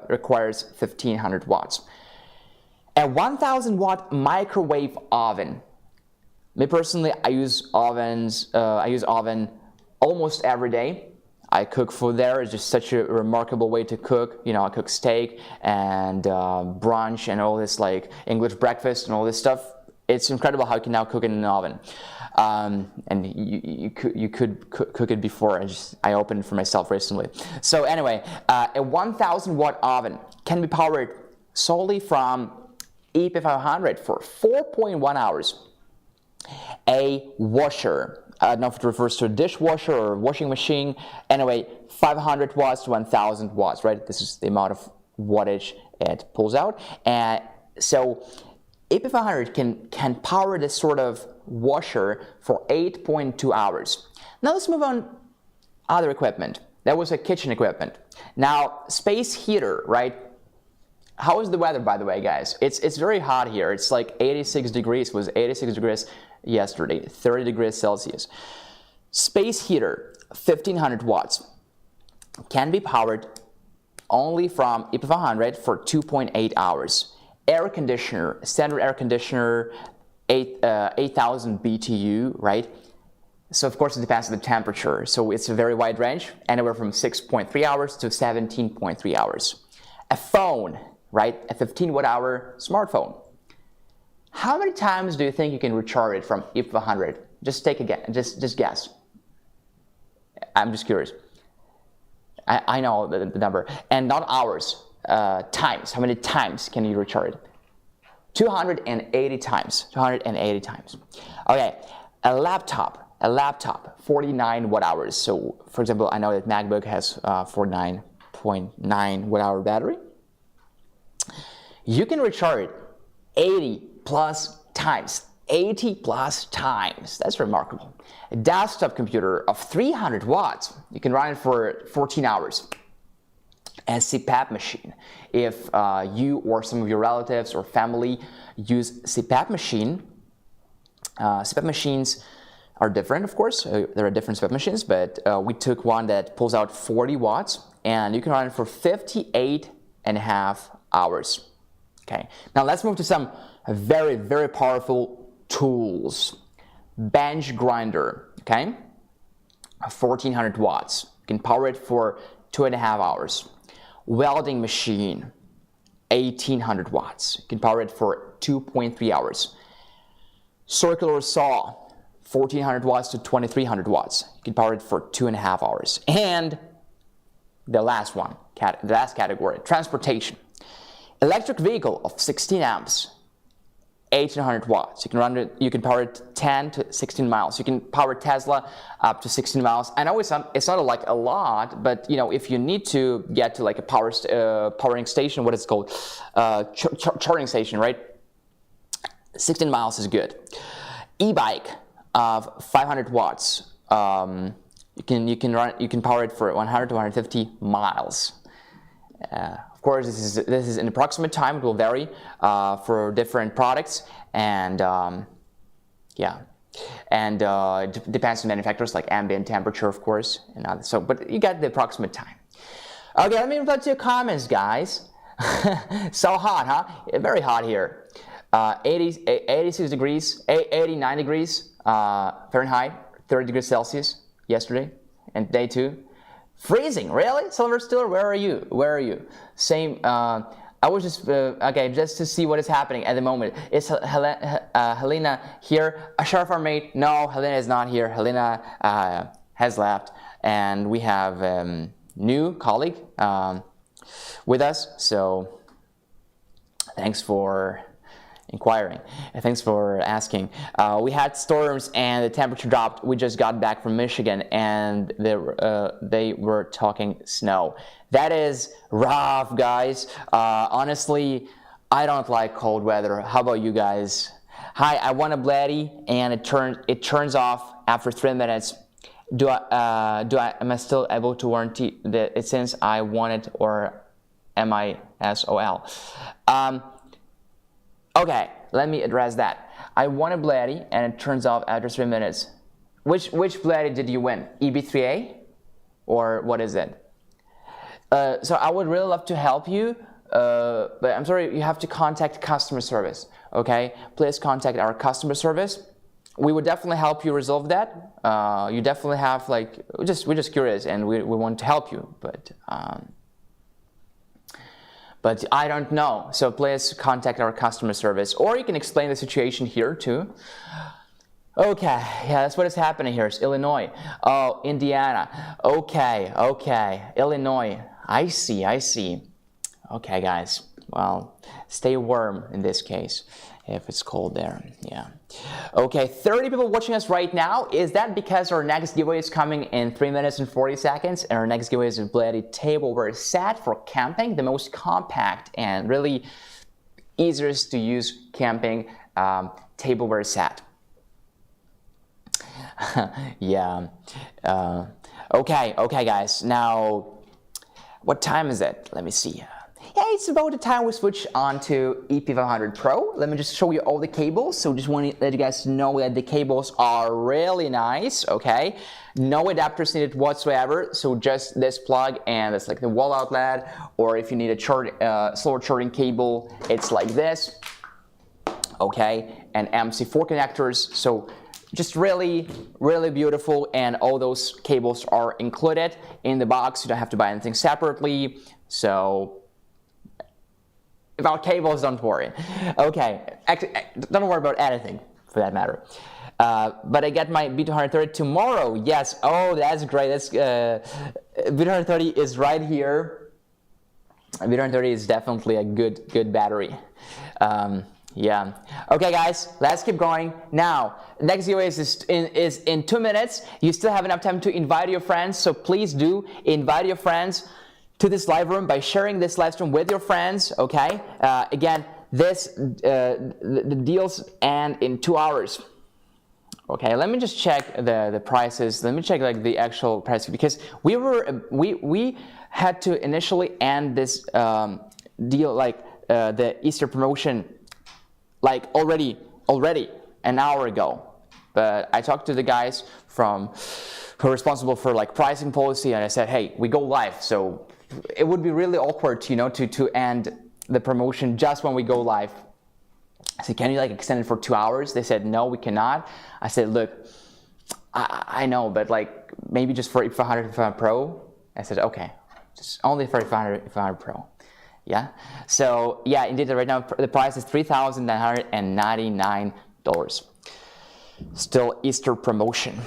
requires 1500 watts. A 1000 watt microwave oven. Me personally, I use oven almost every day. I cook food there. It's just such a remarkable way to cook. You know, I cook steak and brunch and all this, like English breakfast and all this stuff. It's incredible how you can now cook in an oven. And you could cook it before. I opened it for myself recently. So anyway, a 1000 watt oven can be powered solely from EP500 for 4.1 hours. A washer, I don't know if it refers to a dishwasher or washing machine. Anyway, 500 watts to 1000 watts, right? This is the amount of wattage it pulls out. And so EP500 can power this sort of washer for 8.2 hours. Now let's move on other equipment. That was a kitchen equipment. Now space heater, right? How is the weather, by the way, guys? It's very hot here. It's like 86 degrees. It was 86 degrees yesterday, 30 degrees Celsius. Space heater, 1500 watts, can be powered only from EP500 for 2.8 hours. Air conditioner, standard air conditioner, 8,000 BTU, right? So of course it depends on the temperature. So it's a very wide range, anywhere from 6.3 hours to 17.3 hours. A phone, right? A 15 watt-hour smartphone. How many times do you think you can recharge it from EP500? Just take a guess. Just guess. I'm just curious. I know the number, and not hours. Times. How many times can you recharge it? 280 times. 280 times. Okay. A laptop, 49 watt-hours. So, for example, I know that MacBook has 49.9 watt-hour battery. You can recharge it 80 plus times. 80 plus times. That's remarkable. A desktop computer of 300 watts. You can run it for 14 hours. A CPAP machine. If you or some of your relatives or family use CPAP machine, CPAP machines are different, of course. There are different CPAP machines, but we took one that pulls out 40 watts, and you can run it for 58.5 hours. Okay. Now let's move to some very, very powerful tools. Bench grinder, okay? 1400 watts. You can power it for 2.5 hours. Welding machine, 1800 watts. You can power it for 2.3 hours. Circular saw, 1400 watts to 2300 watts. You can power it for 2.5 hours. And the last one, the last category, transportation. Electric vehicle of 16 amps, 1800 watts. You can run it. You can power it 10 to 16 miles. You can power Tesla up to 16 miles. I know it's not like a lot, but you know, if you need to get to like a powering station, what it's called, charging station, right? 16 miles is good. E-bike of 500 watts. You can power it for 100 to 150 miles. Of course, this is an approximate time. It will vary for different products, and yeah, and it depends on manufacturers like ambient temperature, of course, and others. So, but you get the approximate time. Okay, let me reply to your comments, guys. So hot, huh? Very hot here. 86 degrees, 89 degrees Fahrenheit, 30 degrees Celsius yesterday, and day 2. Freezing, really? Silver Stiller, where are you? Where are you? Same, I was just, okay, just to see what is happening at the moment. Is Helena here? A sheriff our mate? No, Helena is not here. Helena has left, and we have new colleague with us, so thanks for inquiring, and thanks for asking. We had storms and the temperature dropped. We just got back from Michigan, and they were talking snow. That is rough, guys. Honestly, I don't like cold weather. How about you guys? Hi, I want a BLUETTI, and it turns off after 3 minutes. Am I still able to warranty it since I want it, or am I SOL? Okay, let me address that. I won a BLUETTI, and it turns off after 3 minutes. Which BLUETTI did you win? EB3A? Or what is it? So I would really love to help you, but I'm sorry, you have to contact customer service, okay? Please contact our customer service. We would definitely help you resolve that. You definitely have, like, we're just curious, and we want to help you, but I don't know, so please contact our customer service, or you can explain the situation here too. Okay, yeah, that's what is happening here. It's Illinois. Oh, Indiana. Okay, Illinois. I see. Okay, guys. Well, stay warm in this case, if it's cold there. Yeah. Okay, 30 people watching us right now. Is that because our next giveaway is coming in 3 minutes and 40 seconds? And our next giveaway is a BLUETTI tableware set for camping, the most compact and really easiest to use camping tableware set. Yeah. Okay, guys. Now, what time is it? Let me see. Yeah, it's about the time we switch on to EP500 Pro. Let me just show you all the cables. So just want to let you guys know that the cables are really nice, okay? No adapters needed whatsoever. So just this plug, and it's like the wall outlet. Or if you need a slower charging cable, it's like this. okay, and MC4 connectors. So just really, really beautiful, and all those cables are included in the box. You don't have to buy anything separately. So about cables, don't worry. Okay, actually, don't worry about anything for that matter. But I get my B230 tomorrow. Yes. Oh, that's great. That's B230 is right here. B230 is definitely a good battery. Yeah. Okay, guys, let's keep going. Now, next giveaway is in 2 minutes. You still have enough time to invite your friends, so please do invite your friends to this live room by sharing this live stream with your friends. Okay. Again, the deals end in 2 hours. Okay, let me just check the prices. Let me check like the actual price, because we had to initially end this deal, like the Easter promotion, like already an hour ago. But I talked to the guys who are responsible for like pricing policy, and I said, hey, we go live, so it would be really awkward, you know, to end the promotion just when we go live. I said, can you like extend it for 2 hours? They said, no, we cannot. I said, look, I know, but like maybe just for EP500 Pro. I said, okay, just only for EP500 Pro. Yeah. So yeah, indeed, right now the price is $3,999. Still Easter promotion.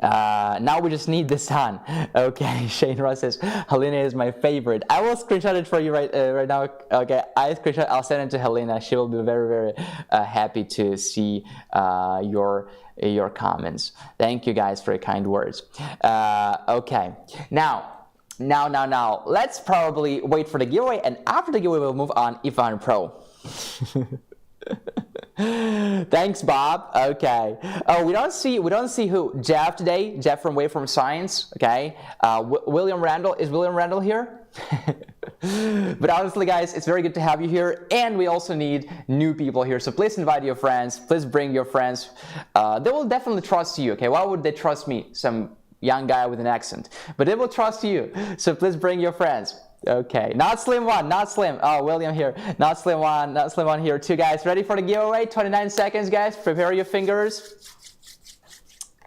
Now we just need the sun. Okay, Shane Ross says Helena is my favorite. I will screenshot it for you right now. Okay, I'll send it to Helena. She will be very happy to see your comments. Thank you guys for your kind words. Okay, now let's probably wait for the giveaway, and after the giveaway we'll move on EP500 Pro. Thanks, Bob. Okay. Oh, we don't see who? Jeff today. Jeff from Waveform Science. Okay. William Randall. Is William Randall here? But honestly, guys, it's very good to have you here, and we also need new people here. So please invite your friends. Please bring your friends. They will definitely trust you. Okay. Why would they trust me? Some young guy with an accent. But they will trust you. So please bring your friends. Okay, not Slim One, not Slim. Oh, William here. Not Slim One here too, guys. Ready for the giveaway? 29 seconds, guys. Prepare your fingers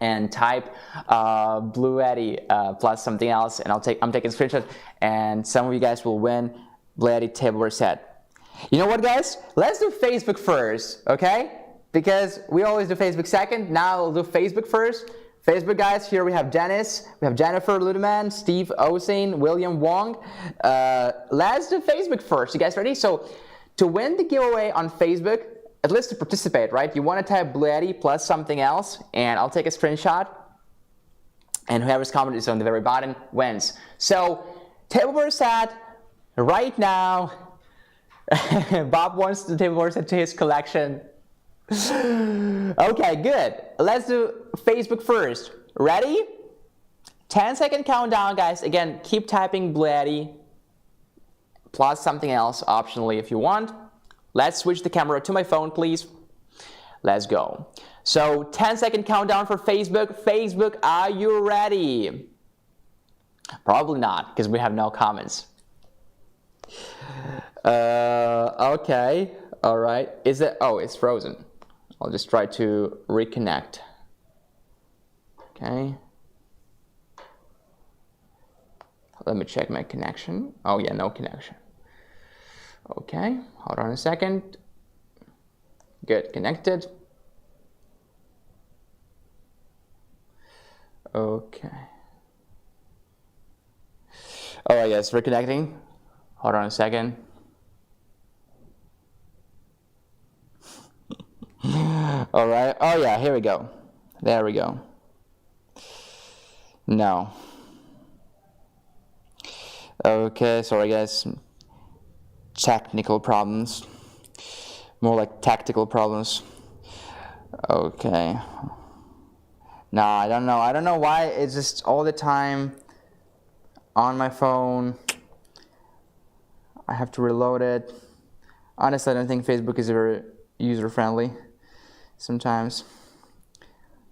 and type BLUETTI plus something else, and I'm taking a screenshot, and some of you guys will win BLUETTI Tableware Set. You know what, guys? Let's do Facebook first, okay? Because we always do Facebook second. Now we'll do Facebook first. Facebook, guys, here we have Dennis, we have Jennifer Ludeman, Steve Osin, William Wong. Let's do Facebook first. You guys ready? So to win the giveaway on Facebook, at least to participate, right? You want to type BLUETTI plus something else, and I'll take a screenshot. And whoever's comment is on the very bottom wins. So Tableware Set right now. Bob wants the Tableware Set to his collection. Okay, good. Let's do Facebook first. Ready? 10-second countdown, guys. Again, keep typing BLUETTI plus something else optionally if you want. Let's switch the camera to my phone, please. Let's go. So 10-second countdown for Facebook. Facebook, are you ready? Probably not, because we have no comments. Okay. All right. Is it? Oh, it's frozen. I'll just try to reconnect. Okay. Let me check my connection. Oh yeah, no connection. Okay, hold on a second. Good, connected. Okay. All right, guys, reconnecting. Hold on a second. All right. Oh yeah, here we go. There we go. No. Okay, sorry guys. Technical problems. More like tactical problems. Okay. No, I don't know. I don't know why it's just all the time on my phone. I have to reload it. Honestly, I don't think Facebook is very user-friendly sometimes.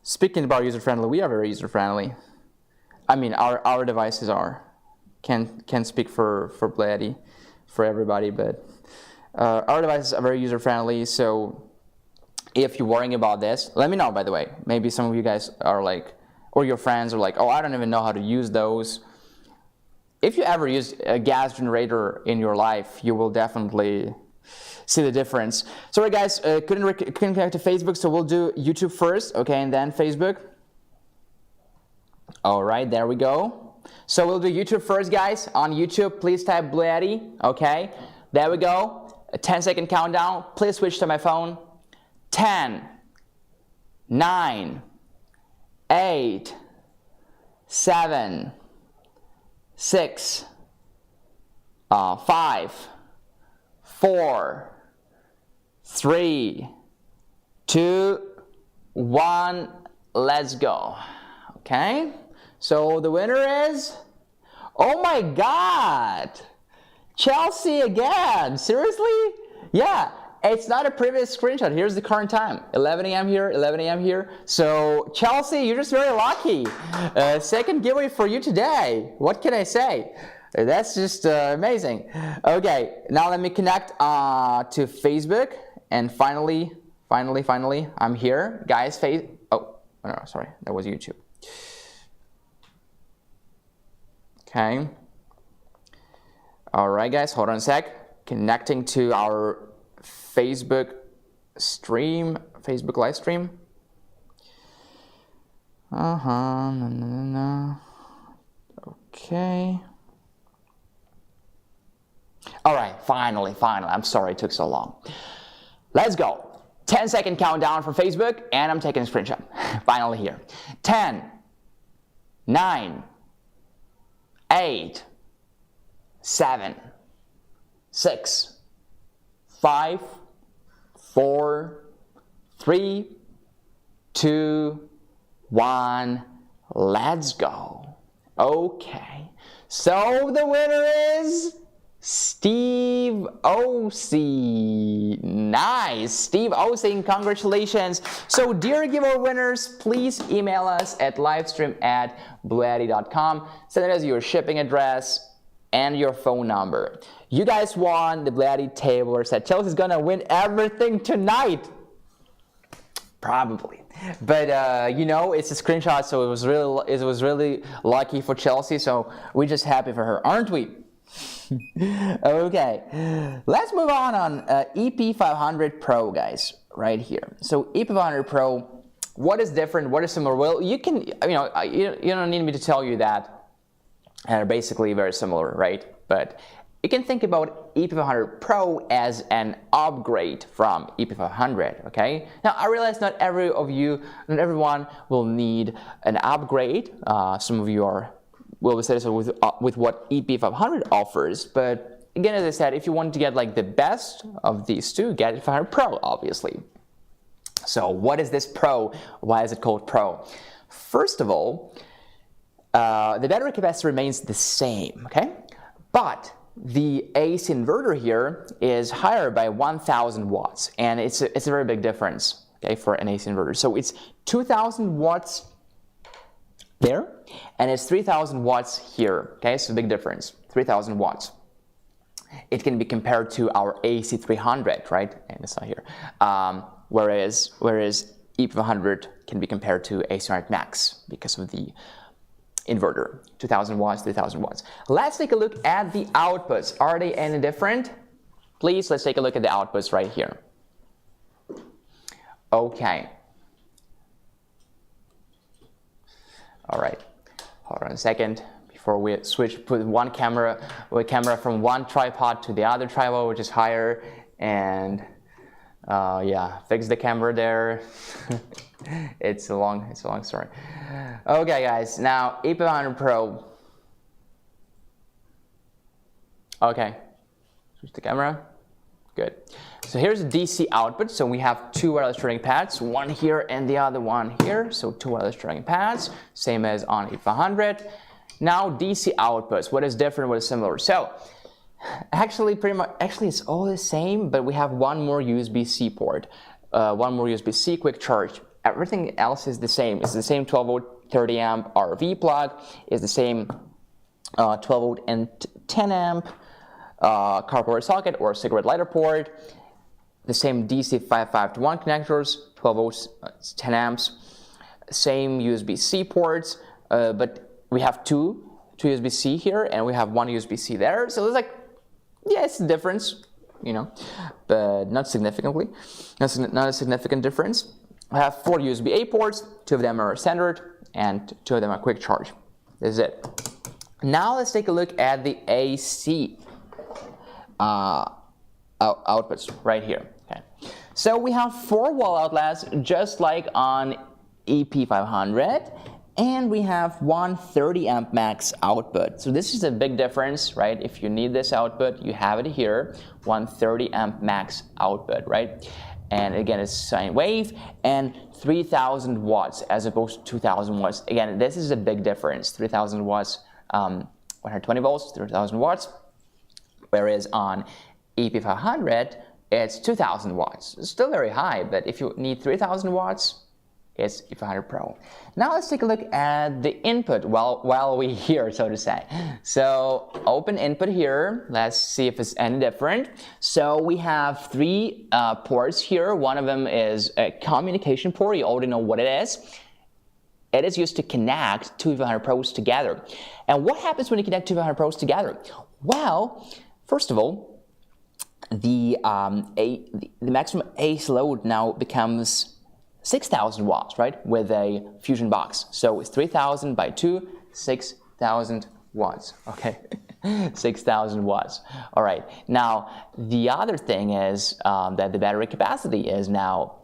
Speaking about user-friendly, we are very user-friendly. I mean, our devices are. Can't speak for BLUETTI, for everybody, but Our devices are very user-friendly, so if you're worrying about this, let me know, by the way. Maybe some of you guys are like, or your friends are like, oh, I don't even know how to use those. If you ever use a gas generator in your life, you will definitely see the difference. Sorry guys, couldn't connect to Facebook, so we'll do YouTube first, okay, and then Facebook. All right, there we go. So we'll do YouTube first, guys. On YouTube, please type BLUETTI, okay? There we go. A 10-second countdown. Please switch to my phone. 10, 9, 8, 7, 6, 5, 4, 3, 2, 1, let's go. Okay, so the winner is, oh my God, 𝐤𝐚𝐬 again. Seriously? Yeah, it's not a previous screenshot. Here's the current time, 11 a.m. here, 11 a.m. here. So 𝐤𝐚𝐬, you're just very lucky. Second giveaway for you today. What can I say? That's just amazing. Okay, now let me connect to Facebook, and finally, I'm here, guys. Oh no, sorry, that was YouTube. Okay. All right, guys, hold on a sec. Connecting to our Facebook stream, Facebook live stream. Okay. All right, finally, I'm sorry it took so long. Let's go. 10-second countdown for Facebook, and I'm taking a screenshot. Finally here. 10, 9, 8, 7, 6, 5, 4, 3, 2, 1, let's go. Okay, so the winner is Steve 𝐶. Nice, Steve 𝐶, congratulations. So dear giveaway winners, please email us at livestream@bluetti.com. Send us your shipping address and your phone number. You guys won the BLUETTI Tableware Set. 𝐤𝐚𝐬 is gonna win everything tonight. Probably, but you know, it's a screenshot, so it was really lucky for 𝐤𝐚𝐬. So we're just happy for her, aren't we? Okay, let's move on EP500Pro, guys, right here. So EP500Pro, what is different? What is similar? Well, you can, you don't need me to tell you that they're basically very similar, right? But you can think about EP500Pro as an upgrade from EP500, okay? Now, I realize not everyone will need an upgrade. Some of you will be satisfied with what EP500 offers, but again, as I said, if you want to get like the best of these two, get EP500Pro, obviously. So what is this Pro? Why is it called Pro? First of all, the battery capacity remains the same, okay? But the AC inverter here is higher by 1,000 watts, and it's a very big difference, okay, for an AC inverter. So it's 2,000 watts there, and it's 3,000 watts here, okay, so big difference, 3,000 watts. It can be compared to our AC300, right, and it's not here, whereas EP500 can be compared to AC300 Max because of the inverter, 2,000 watts, 3,000 watts. Let's take a look at the outputs. Are they any different? Please, let's take a look at the outputs right here. Okay. All right, hold on a second before we put one camera from one tripod to the other tripod, which is higher, and yeah, fix the camera there. it's a long story. Okay, guys, now EP500Pro. Okay, switch the camera. Good. So here's the DC output. So we have two wireless charging pads, one here and the other one here. So two wireless charging pads, same as on EP500. Now DC outputs. What is different? What is similar? So actually, it's all the same, but we have one more USB-C port, one more USB-C quick charge. Everything else is the same. It's the same 12-volt 30-amp RV plug. It's the same 12-volt and 10-amp carport socket or cigarette lighter port. The same DC 551 connectors, 12 volts, 10 amps. Same USB-C ports, but we have two USB-C here, and we have one USB-C there. So there's like, yeah, it's a difference, you know, but not significantly. That's not a significant difference. I have 4 USB-A ports. 2 of them are standard, and 2 of them are quick charge. This is it. Now let's take a look at the AC outputs right here. Okay. So we have 4 wall outlets, just like on EP500, and we have one 30 amp max output. So this is a big difference, right? If you need this output, you have it here, one 30 amp max output, right? And again, it's sine wave and 3000 watts as opposed to 2000 watts. Again, this is a big difference. 3000 watts, 120 volts, 3000 watts. Whereas on EP500, it's 2000 watts. It's still very high, but if you need 3000 watts, it's EP500 Pro. Now let's take a look at the input while we're here, so to say. So open input here. Let's see if it's any different. So we have 3 ports here. One of them is a communication port. You already know what it is. It is used to connect 2 EP500 Pros together. And what happens when you connect 2 EP500 Pros together? Well, first of all, the maximum AC load now becomes 6,000 watts, right, with a fusion box. So it's 3,000 by 2, 6,000 watts, okay? 6,000 watts. All right, now the other thing is that the battery capacity is now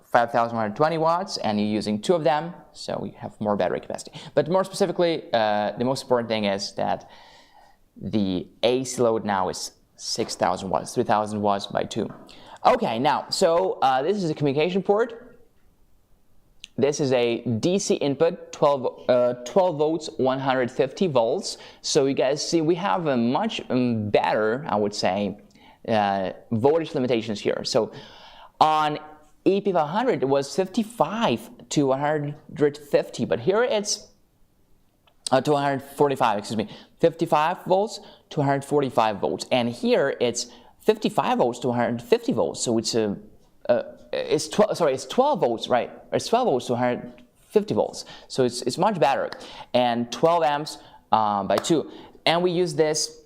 5,120 watts, and you're using 2 of them, so you have more battery capacity. But more specifically, the most important thing is that the AC load now is 6,000 watts, 3,000 watts by 2. Okay, now, so this is a communication port. This is a DC input, 12 volts, 150 volts. So you guys see we have a much better, I would say, voltage limitations here. So on EP500, it was 55 to 150, but here it's to 145, excuse me, 55 volts to 145 volts. And here it's 55 volts to 150 volts. So it's 12 volts, right? It's 12 volts to 150 volts. So it's much better. And 12 amps by 2. And we use this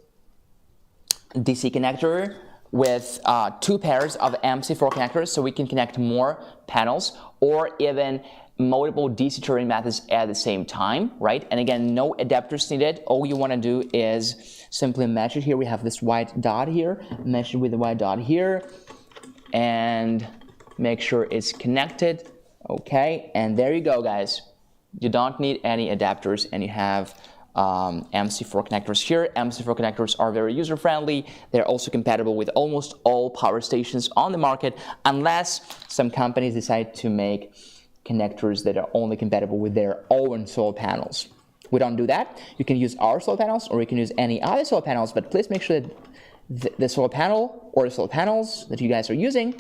DC connector with 2 pairs of MC4 connectors, so we can connect more panels or even multiple DC charging methods at the same time, right? And again, no adapters needed. All you want to do is simply match it here. We have this white dot here, match it with the white dot here, and make sure it's connected. Okay, and there you go, guys. You don't need any adapters, and you have MC4 connectors here. MC4 connectors are very user-friendly. They're also compatible with almost all power stations on the market, unless some companies decide to make connectors that are only compatible with their own solar panels. We don't do that. You can use our solar panels, or you can use any other solar panels, but please make sure that the solar panel or the solar panels that you guys are using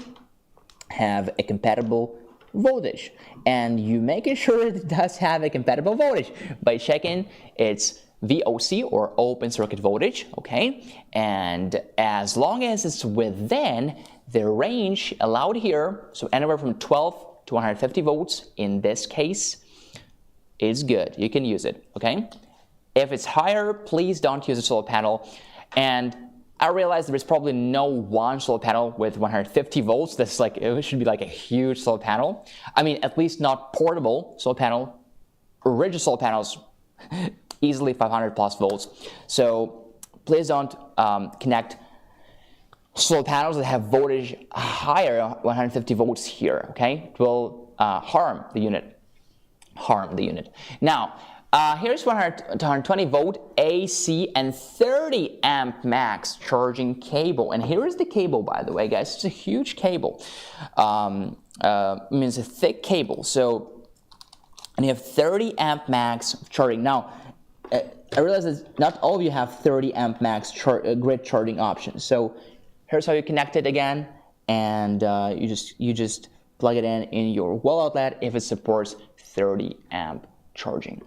have a compatible voltage, and you making sure it does have a compatible voltage by checking its VOC or open circuit voltage, okay? And as long as it's within the range allowed here, so anywhere from 12 to 150 volts in this case, is good. You can use it, okay? If it's higher, please don't use a solar panel. And I realize there is probably no one solar panel with 150 volts. That's like, it should be like a huge solar panel. I mean, at least not portable solar panel. Rigid solar panels, easily 500 plus volts. So please don't connect solar panels that have voltage higher, 150 volts here, okay? It will harm the unit. Now, here's 120 volt AC and 30 amp max charging cable. And here is the cable, by the way, guys. It's a huge cable. It's a thick cable. So, and you have 30 amp max charging. Now, I realize that not all of you have 30 amp max grid charging options. So here's how you connect it again, and you just plug it in your wall outlet if it supports 30 amp charging.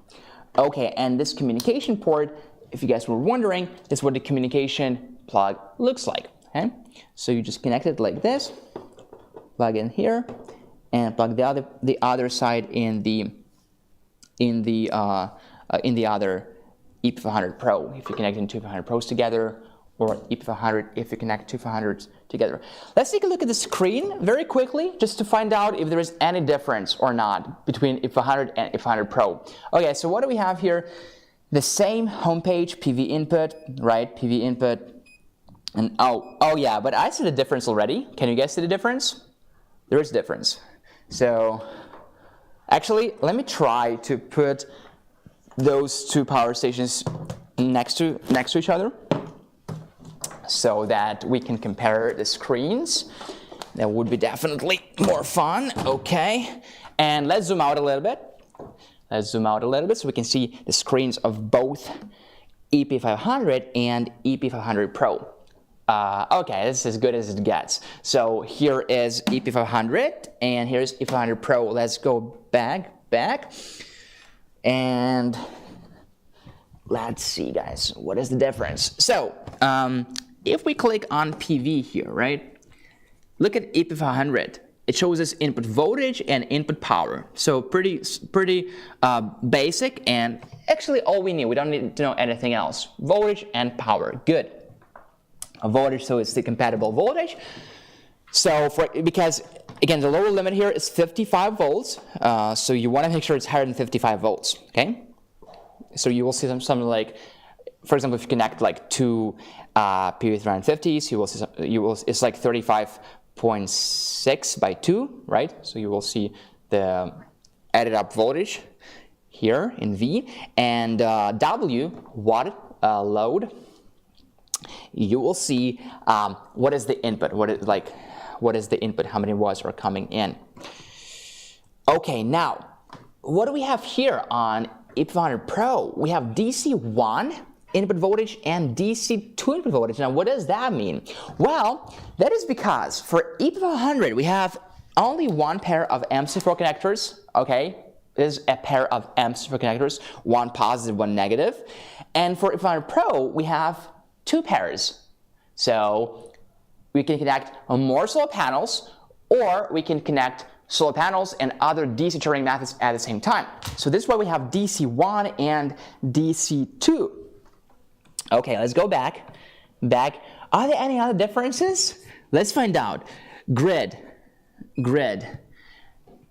Okay, and this communication port, if you guys were wondering, is where the communication plug looks like. Okay, so you just connect it like this, plug in here, and plug the other side in the other EP500 Pro. If you connect in two 500 Pros together, or EP500 if you connect two 500s together. Let's take a look at the screen very quickly, just to find out if there is any difference or not between EP500 and EP500 Pro. Okay, so what do we have here? The same homepage, PV input, right? PV input, and oh yeah, but I see the difference already. Can you guys see the difference? There is difference. So actually, let me try to put those two power stations next to each other, so that we can compare the screens. That would be definitely more fun. Okay, and let's zoom out a little bit. Let's zoom out a little bit so we can see the screens of both EP500 and EP500 Pro. Okay, this is as good as it gets. So here is EP500 and here's EP500 Pro. Let's go back, and let's see, guys, what is the difference? So if we click on PV here, right? Look at EP500. It shows us input voltage and input power. So pretty basic, and actually all we need. We don't need to know anything else. Voltage and power, good. A voltage, so it's the compatible voltage. So because again, the lower limit here is 55 volts. So you want to make sure it's higher than 55 volts. Okay. So you will see something like, for example, if you connect like two PV350s, it's like 35.6 by 2, right? So you will see the added up voltage here in V, and W, watt load. You will see what is the input, what is the input, how many watts are coming in. Okay, now what do we have here on EP500 Pro? We have DC1 input voltage and DC2 input voltage. Now, what does that mean? Well, that is because for EP500 we have only one pair of MC4 connectors. Okay, this is a pair of MC4 connectors, one positive, one negative. And for EP500 Pro we have two pairs. So we can connect more solar panels, or we can connect solar panels and other DC charging methods at the same time. So this is why we have DC1 and DC2. Okay, let's go back. Are there any other differences? Let's find out. Grid.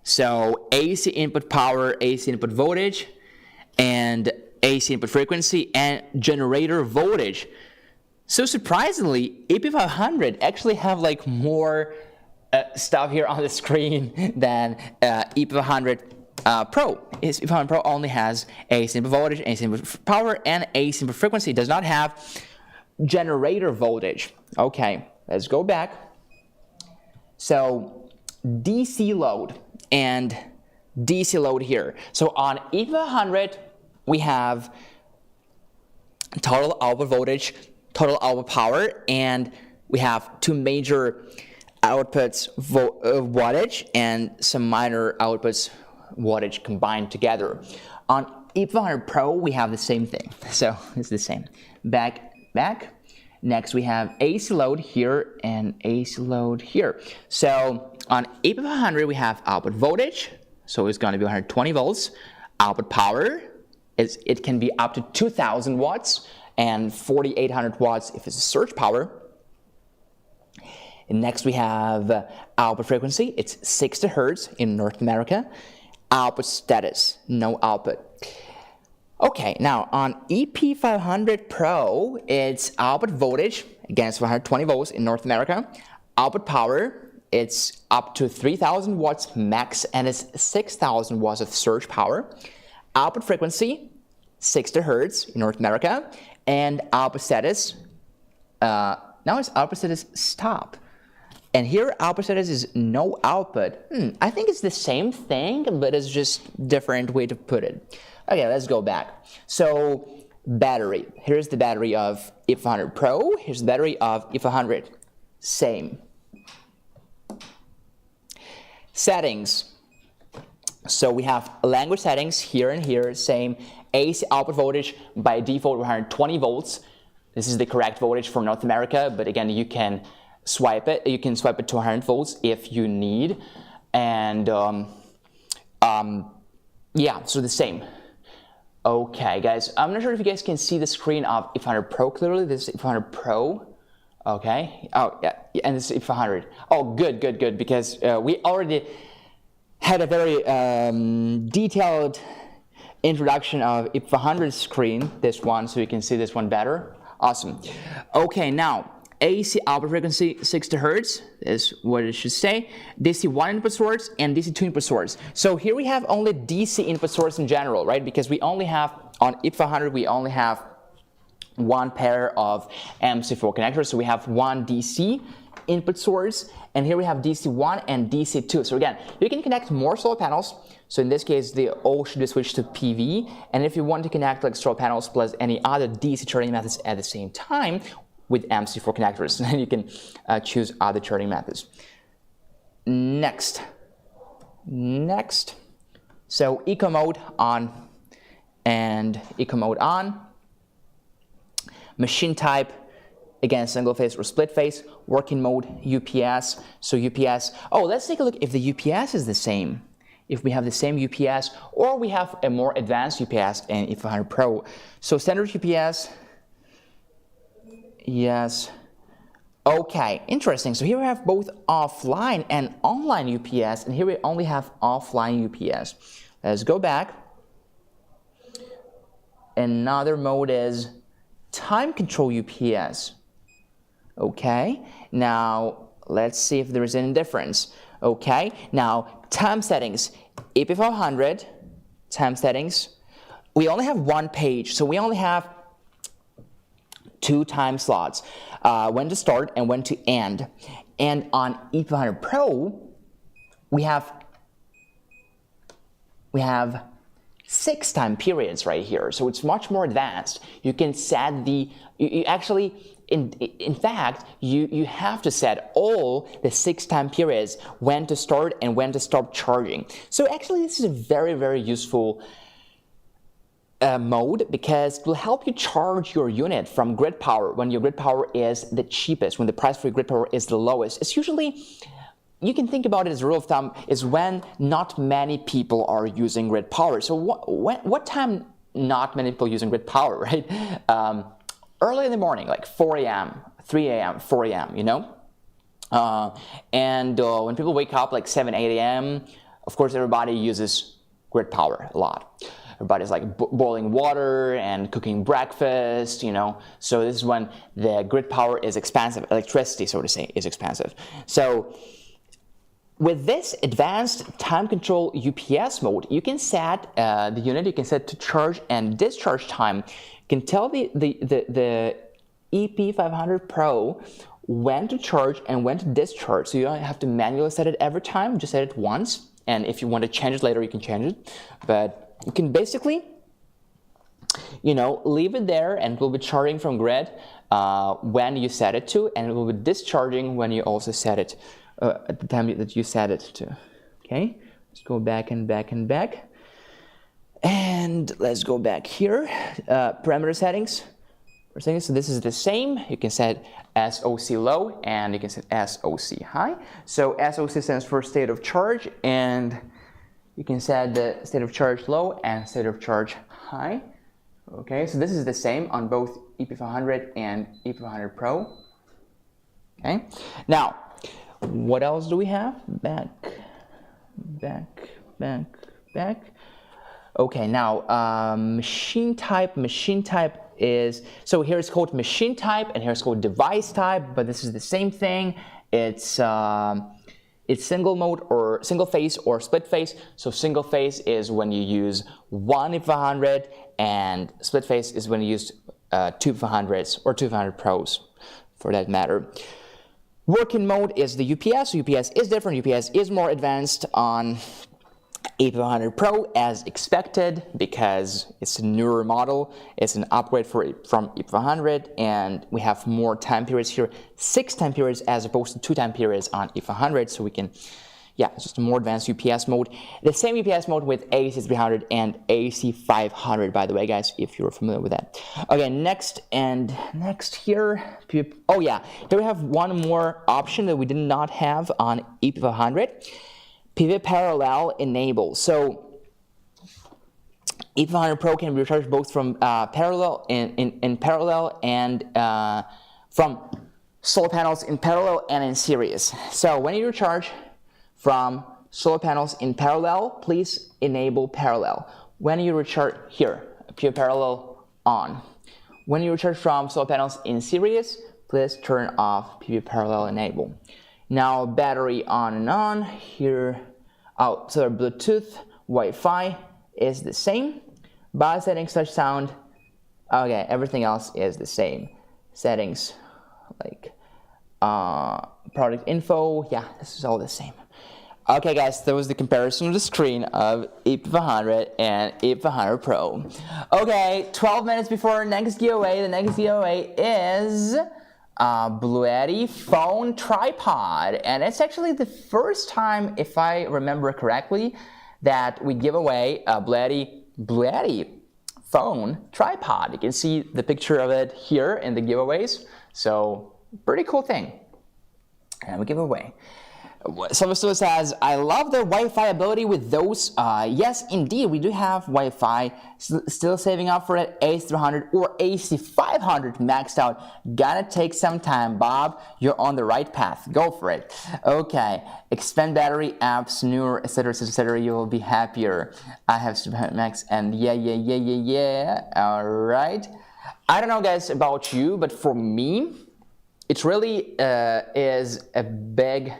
So AC input power, AC input voltage, and AC input frequency, and generator voltage. So surprisingly, EP500 actually have like more stuff here on the screen than EP500 Pro. EP500 Pro only has AC input voltage, AC input power, and AC input frequency. It does not have generator voltage. Okay, let's go back. So DC load and DC load here. So on EP500 we have total output voltage, total output power, and we have two major outputs, wattage, and some minor outputs, wattage, combined together. On EP500 Pro we have the same thing, so it's the same. Back. Next we have AC load here and AC load here. So on EP500 we have output voltage, so it's going to be 120 volts. Output power, it can be up to 2,000 watts and 4,800 watts if it's a surge power. And next we have output frequency, it's 60 Hertz in North America. Output status, no output. Okay, now on EP500 Pro, it's output voltage, again it's 120 volts in North America. Output power, it's up to 3,000 watts max, and it's 6,000 watts of surge power. Output frequency, 60 Hertz in North America. And output status, now it's output status stop. And here output status is no output. I think it's the same thing, but it's just different way to put it. Okay, let's go back. So battery, here's the battery of EP500 Pro, here's the battery of EP500, same. Settings, so we have language settings here and here, same. AC output voltage by default 120 volts. This is the correct voltage for North America, but again, you can swipe it. You can swipe it to 100 volts if you need. And yeah, so the same. Okay, guys, I'm not sure if you guys can see the screen of EP500 Pro clearly. This is EP500 Pro. Okay. Oh, yeah, and this is EP500. Oh, good, good, good, because we already had a very detailed introduction of EP500 screen, this one, so you can see this one better. Awesome. Okay, now, AC output frequency 60 Hz is what it should say. DC 1 input source and DC 2 input source. So here we have only DC input source in general, right? Because we only have, on EP500, we only have one pair of MC4 connectors. So we have one DC input source, and here we have DC 1 and DC 2. So again, you can connect more solar panels. So in this case, they all should be switched to PV. And if you want to connect like solar panels plus any other DC charging methods at the same time, with MC4 connectors, then you can choose other charging methods. Next, so eco mode on and eco mode on. Machine type, again, single phase or split phase. Working mode, UPS. So UPS, oh, let's take a look if the UPS is the same. If we have the same UPS, or we have a more advanced UPS in EP500 Pro. So standard UPS, yes. Okay, interesting. So here we have both offline and online UPS, and here we only have offline UPS. Let's go back. Another mode is time control UPS. Okay, now let's see if there is any difference. Okay, now time settings, EP500, time settings. We only have one page, so we only have 2 time slots, when to start and when to end. And on EP500 Pro, we have 6 time periods right here, so it's much more advanced. You can set the, you actually, in fact, you have to set all the 6 time periods when to start and when to stop charging. So actually, this is a very, very useful mode, because it will help you charge your unit from grid power when your grid power is the cheapest, when the price for your grid power is the lowest. It's usually, you can think about it as a rule of thumb, is when not many people are using grid power. So what time not many people using grid power, right? Early in the morning, like 4 a.m., 3 a.m., 4 a.m., you know? When people wake up like 7, 8 a.m., of course everybody uses grid power a lot. Everybody's like boiling water and cooking breakfast, you know. So this is when the grid power is expensive. Electricity, so to say, is expensive. So with this advanced time control UPS mode, you can set the unit, you can set to charge and discharge time. You can tell the EP500 Pro when to charge and when to discharge. So you don't have to manually set it every time, just set it once. And if you want to change it later, you can change it. But you can basically, you know, leave it there, and it will be charging from grid when you set it to, and it will be discharging when you also set it at the time that you set it to. Okay, let's go back and back and back. And let's go back here. Parameter settings. So this is the same. You can set SOC low and you can set SOC high. So SOC stands for state of charge, and you can set the state of charge low and state of charge high. Okay, so this is the same on both EP500 and EP500 Pro. Okay, now what else do we have? Back. Okay, now machine type is, so here it's called machine type and here it's called device type, but this is the same thing. It's single mode or single phase or split phase. So single phase is when you use one EP500, and split phase is when you use 2 EP500s or 2 EP500 Pros for that matter. Working mode is the UPS. UPS is different. UPS is more advanced on EP500 Pro as expected, because it's a newer model. It's an upgrade from EP500, and we have more time periods here, 6 time periods as opposed to 2 time periods on EP500, so we can Yeah, it's just a more advanced UPS mode. The same UPS mode with AC300 and AC500, by the way, guys, if you're familiar with that. Okay, next here, oh yeah, here we have one more option that we did not have on EP500, pivot parallel enable. So EP500 Pro can be recharged both from parallel in parallel and from solar panels in parallel and in series. So when you recharge from solar panels in parallel, please enable parallel. When you recharge here, pure parallel on. When you recharge from solar panels in series, please turn off PV parallel enable. Now battery on and on here. Oh, so Bluetooth, Wi-Fi is the same. Bar settings, touch sound. Okay, everything else is the same. Settings like product info. Yeah, this is all the same. Okay guys, that was the comparison of the screen of EP500 and EP500 Pro. Okay, 12 minutes before our next giveaway. The next giveaway is BLUETTI phone tripod. And it's actually the first time, if I remember correctly, that we give away a BLUETTI phone tripod. You can see the picture of it here in the giveaways. So, pretty cool thing. And we give away. Someone still says, I love the Wi-Fi ability with those. Yes, indeed, we do have Wi-Fi. Still saving up for it. AC300 or AC500 maxed out. Gonna take some time, Bob. You're on the right path. Go for it. Okay. Expand battery, apps, newer, etc., etc. You will be happier. I have Max and yeah. All right. I don't know, guys, about you, but for me, it really is a big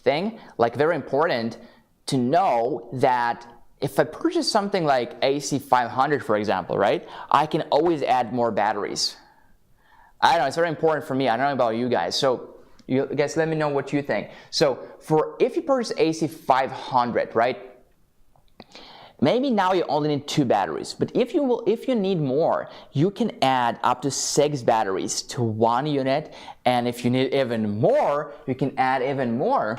thing, like very important to know that if I purchase something like AC500, for example, right, I can always add more batteries. I don't know, it's very important for me. I don't know about you guys. So you guys let me know what you think. So if you purchase AC500, right, maybe now you only need 2 batteries, but if you need more, you can add up to 6 batteries to 1 unit, and if you need even more, you can add even more.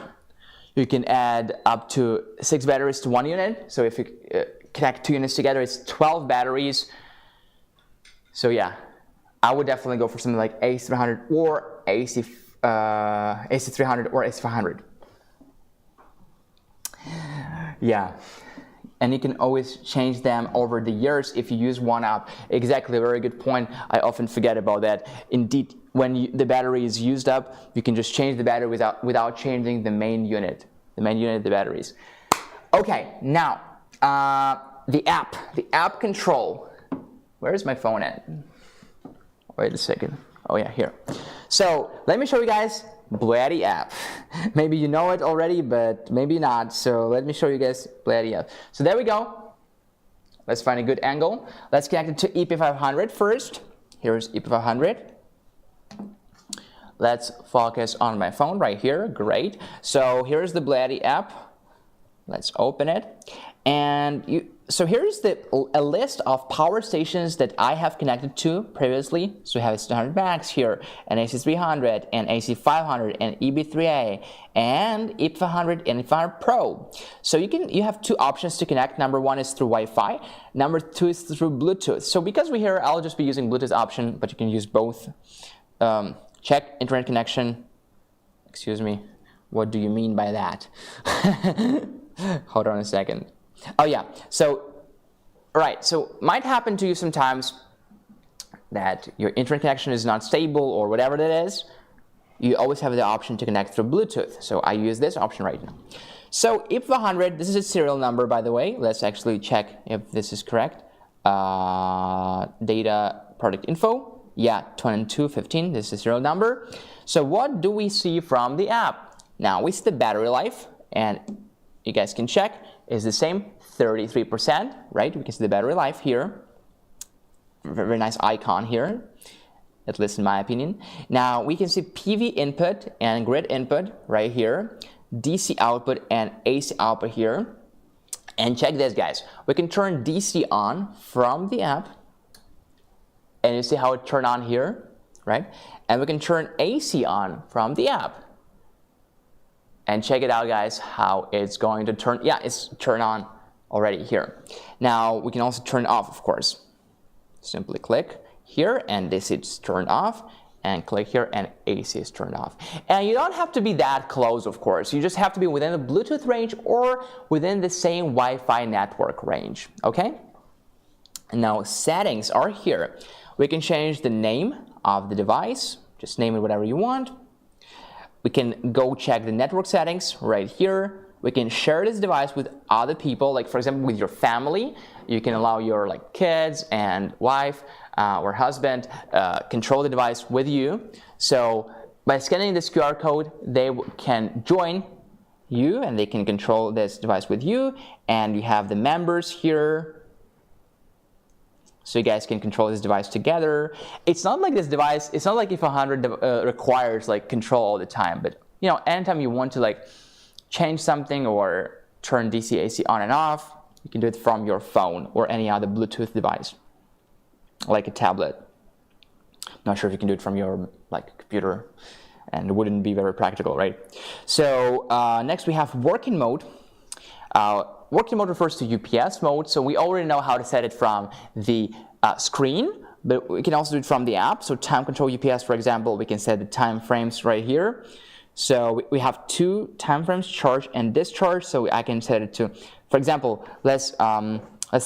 You can add up to 6 batteries to 1 unit, so if you connect 2 units together, it's 12 batteries. So yeah, I would definitely go for something like AC300 or AC300 or AC500. Yeah. And you can always change them over the years if you use one app. Exactly, a very good point. I often forget about that. Indeed, when the battery is used up, you can just change the battery without changing the main unit of the batteries. Okay, now the app control. Where is my phone at? Wait a second. Oh yeah, here. So let me show you guys BLUETTI app. Maybe you know it already, but maybe not. So let me show you guys BLUETTI app. So there we go. Let's find a good angle. Let's connect it to EP500 first. Here's EP500. Let's focus on my phone right here. Great. So here's the BLUETTI app. Let's open it. And so here's a list of power stations that I have connected to previously. So we have AC300 Max here, and AC300, and AC500, and EB3A, and EP500, and EP500 Pro. So you have 2 options to connect. Number 1 is through Wi-Fi. Number 2 is through Bluetooth. So because we're here, I'll just be using Bluetooth option, but you can use both. Check internet connection. Excuse me. What do you mean by that? Hold on a second. Oh yeah, so might happen to you sometimes that your internet connection is not stable or whatever that is. You always have the option to connect through Bluetooth. So I use this option right now. So EP500, this is its serial number, by the way. Let's actually check if this is correct. Data product info. Yeah, 2215, this is the serial number. So what do we see from the app? Now we see the battery life, and you guys can check, is the same, 33%, right? We can see the battery life here. Very nice icon here, at least in my opinion. Now we can see PV input and grid input right here, DC output and AC output here. And check this, guys. We can turn DC on from the app, and you see how it turned on here, right? And we can turn AC on from the app. And check it out, guys, how it's going to turn. Yeah, it's turned on already here. Now we can also turn it off, of course. Simply click here and this is turned off, and click here and AC is turned off. And you don't have to be that close, of course. You just have to be within the Bluetooth range or within the same Wi-Fi network range, okay? Now settings are here. We can change the name of the device. Just name it whatever you want. We can go check the network settings right here. We can share this device with other people, like for example with your family. You can allow your kids and wife or husband control the device with you. So by scanning this QR code, they can join you and they can control this device with you. And you have the members here. So you guys can control this device together. It's not like this device, it's not like EP500 requires control all the time, but anytime you want to change something or turn DC AC on and off, you can do it from your phone or any other Bluetooth device, like a tablet. Not sure if you can do it from your computer, and it wouldn't be very practical, right? So next we have working mode. Working mode refers to UPS mode, so we already know how to set it from the screen, but we can also do it from the app. So time control UPS, for example, we can set the time frames right here. So we have 2 time frames, charge and discharge. So I can set it to, for example, let's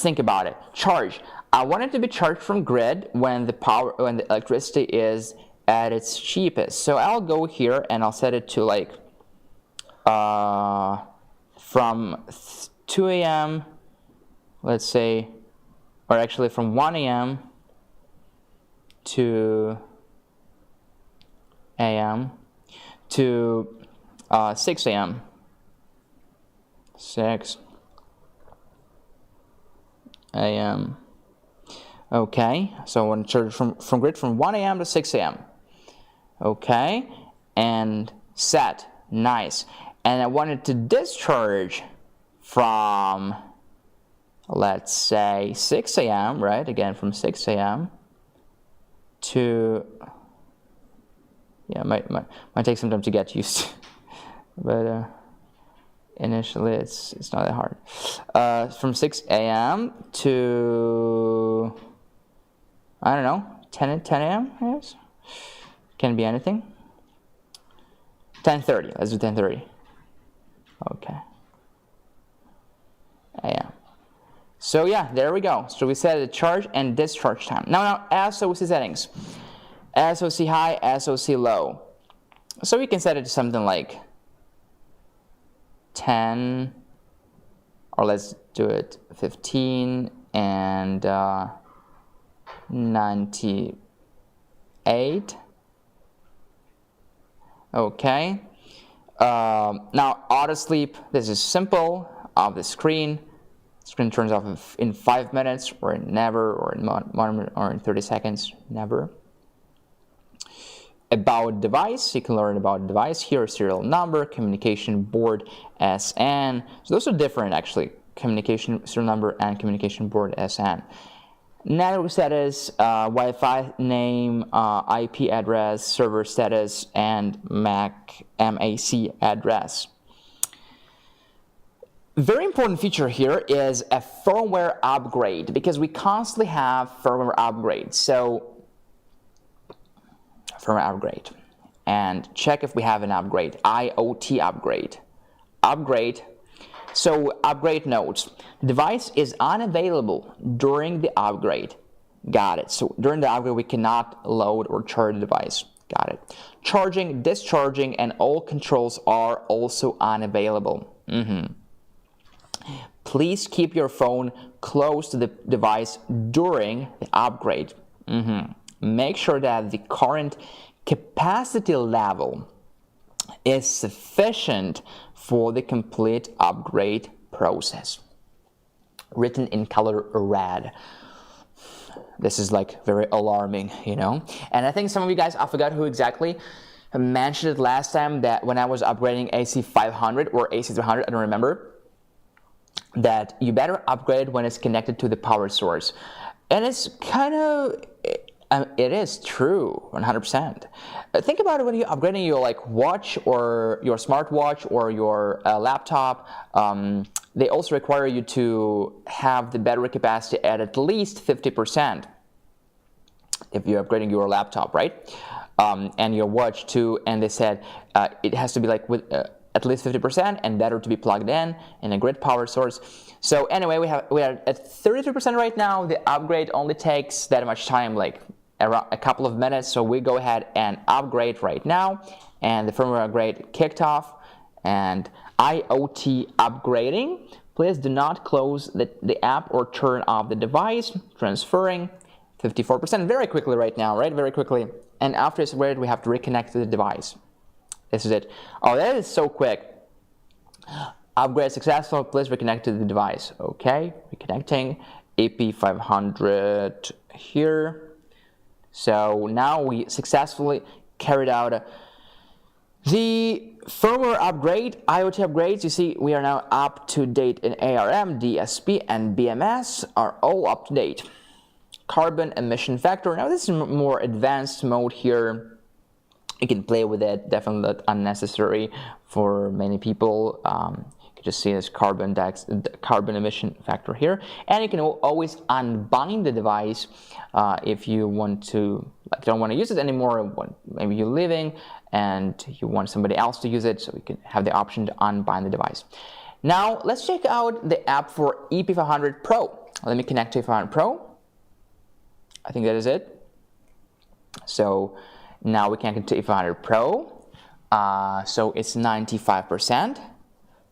think about it. Charge. I want it to be charged from grid when the electricity is at its cheapest. So I'll go here and I'll set it to from 2 a.m. let's say, or actually from 1 a.m. to 6 a.m. 6 a.m. Okay, so I want to charge from grid from 1 a.m. to 6 a.m. Okay, and set. Nice. And I want it to discharge from, let's say, 6 a.m., right? Again, from 6 a.m. to, yeah, might take some time to get used to, but initially it's not that hard. From 6 a.m. to, I don't know, 10 a.m., I guess? Can be anything. 10:30, let's do 10:30. Okay. AM. So yeah, there we go. So we set the charge and discharge time. Now SOC settings. SOC high, SOC low. So we can set it to something like 10, or let's do it 15 and 98. Okay. Now auto sleep, this is simple. Off the screen turns off in 5 minutes, or never, or in 1 or in 30 seconds, never. About device, you can learn about device here, serial number, communication board, SN. So those are different actually, communication serial number and communication board, SN. Network status, Wi-Fi name, IP address, server status, and MAC address. Very important feature here is a firmware upgrade, because we constantly have firmware upgrades. So firmware upgrade, and check if we have an upgrade. IoT upgrade. So upgrade notes. Device is unavailable during the upgrade. Got it. So during the upgrade we cannot load or charge the device. Got it. Charging, discharging, and all controls are also unavailable. Please keep your phone close to the device during the upgrade. Make sure that the current capacity level is sufficient for the complete upgrade process. Written in color red. This is very alarming, you know. And I think some of you guys, I forgot who exactly mentioned it last time, that when I was upgrading AC500 or AC300, I don't remember, that you better upgrade when it's connected to the power source. And it's kind of It is true, 100%. Think about it when you're upgrading your watch or your smartwatch or your laptop. They also require you to have the battery capacity at least 50% if you're upgrading your laptop, right? And your watch too. And they said it has to be with at least 50% and better to be plugged in a grid power source. So anyway, we are at 33% right now. The upgrade only takes that much time, around a couple of minutes. So we go ahead and upgrade right now, and the firmware upgrade kicked off. And IoT upgrading. Please do not close the app or turn off the device. Transferring 54% very quickly right now, right? Very quickly. And after it's upgraded, we have to reconnect to the device. This is it. Oh, that is so quick. Upgrade successful. Please reconnect to the device. Okay, reconnecting. EP500 here. So now we successfully carried out the firmware upgrade, IoT upgrades. You see, we are now up to date in ARM, DSP, and BMS are all up to date. Carbon emission factor. Now this is more advanced mode here. You can play with it. Definitely not unnecessary for many people. You can just see this carbon emission factor here, and you can always unbind the device if you want to, don't want to use it anymore. Maybe you're leaving and you want somebody else to use it, so you can have the option to unbind the device. Now let's check out the app for EP500Pro. Let me connect to EP500Pro. I think that is it. So now we can connect to EP500Pro. So it's 95%.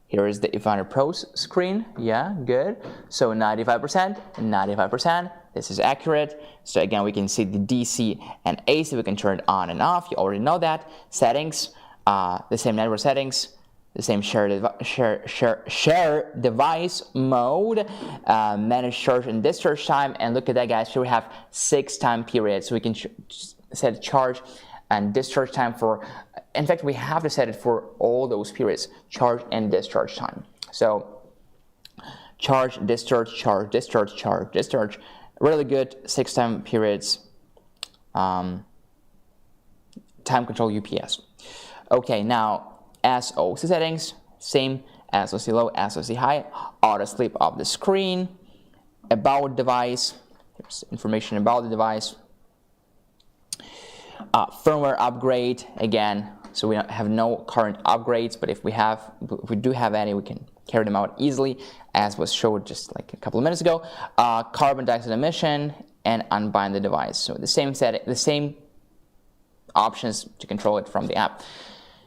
Here is the EP500Pro's screen. Yeah, good. So 95%, 95%. This is accurate. So again, we can see the DC and AC. We can turn it on and off. You already know that. Settings, the same network settings, the same share device mode, manage charge and discharge time. And look at that, guys. Here we have 6 time periods. So we can set charge and discharge time for, in fact, we have to set it for all those periods, charge and discharge time. So charge, discharge, charge, discharge, charge, discharge. Really good 6 time periods. Time control UPS. Okay, now SOC settings, same SOC low, SOC high, auto sleep off the screen, about device, here's information about the device. Firmware upgrade, again, so we have no current upgrades, but if we do have any, we can carry them out easily, as was showed just like a couple of minutes ago. Carbon dioxide emission, and unbind the device. So the same options to control it from the app.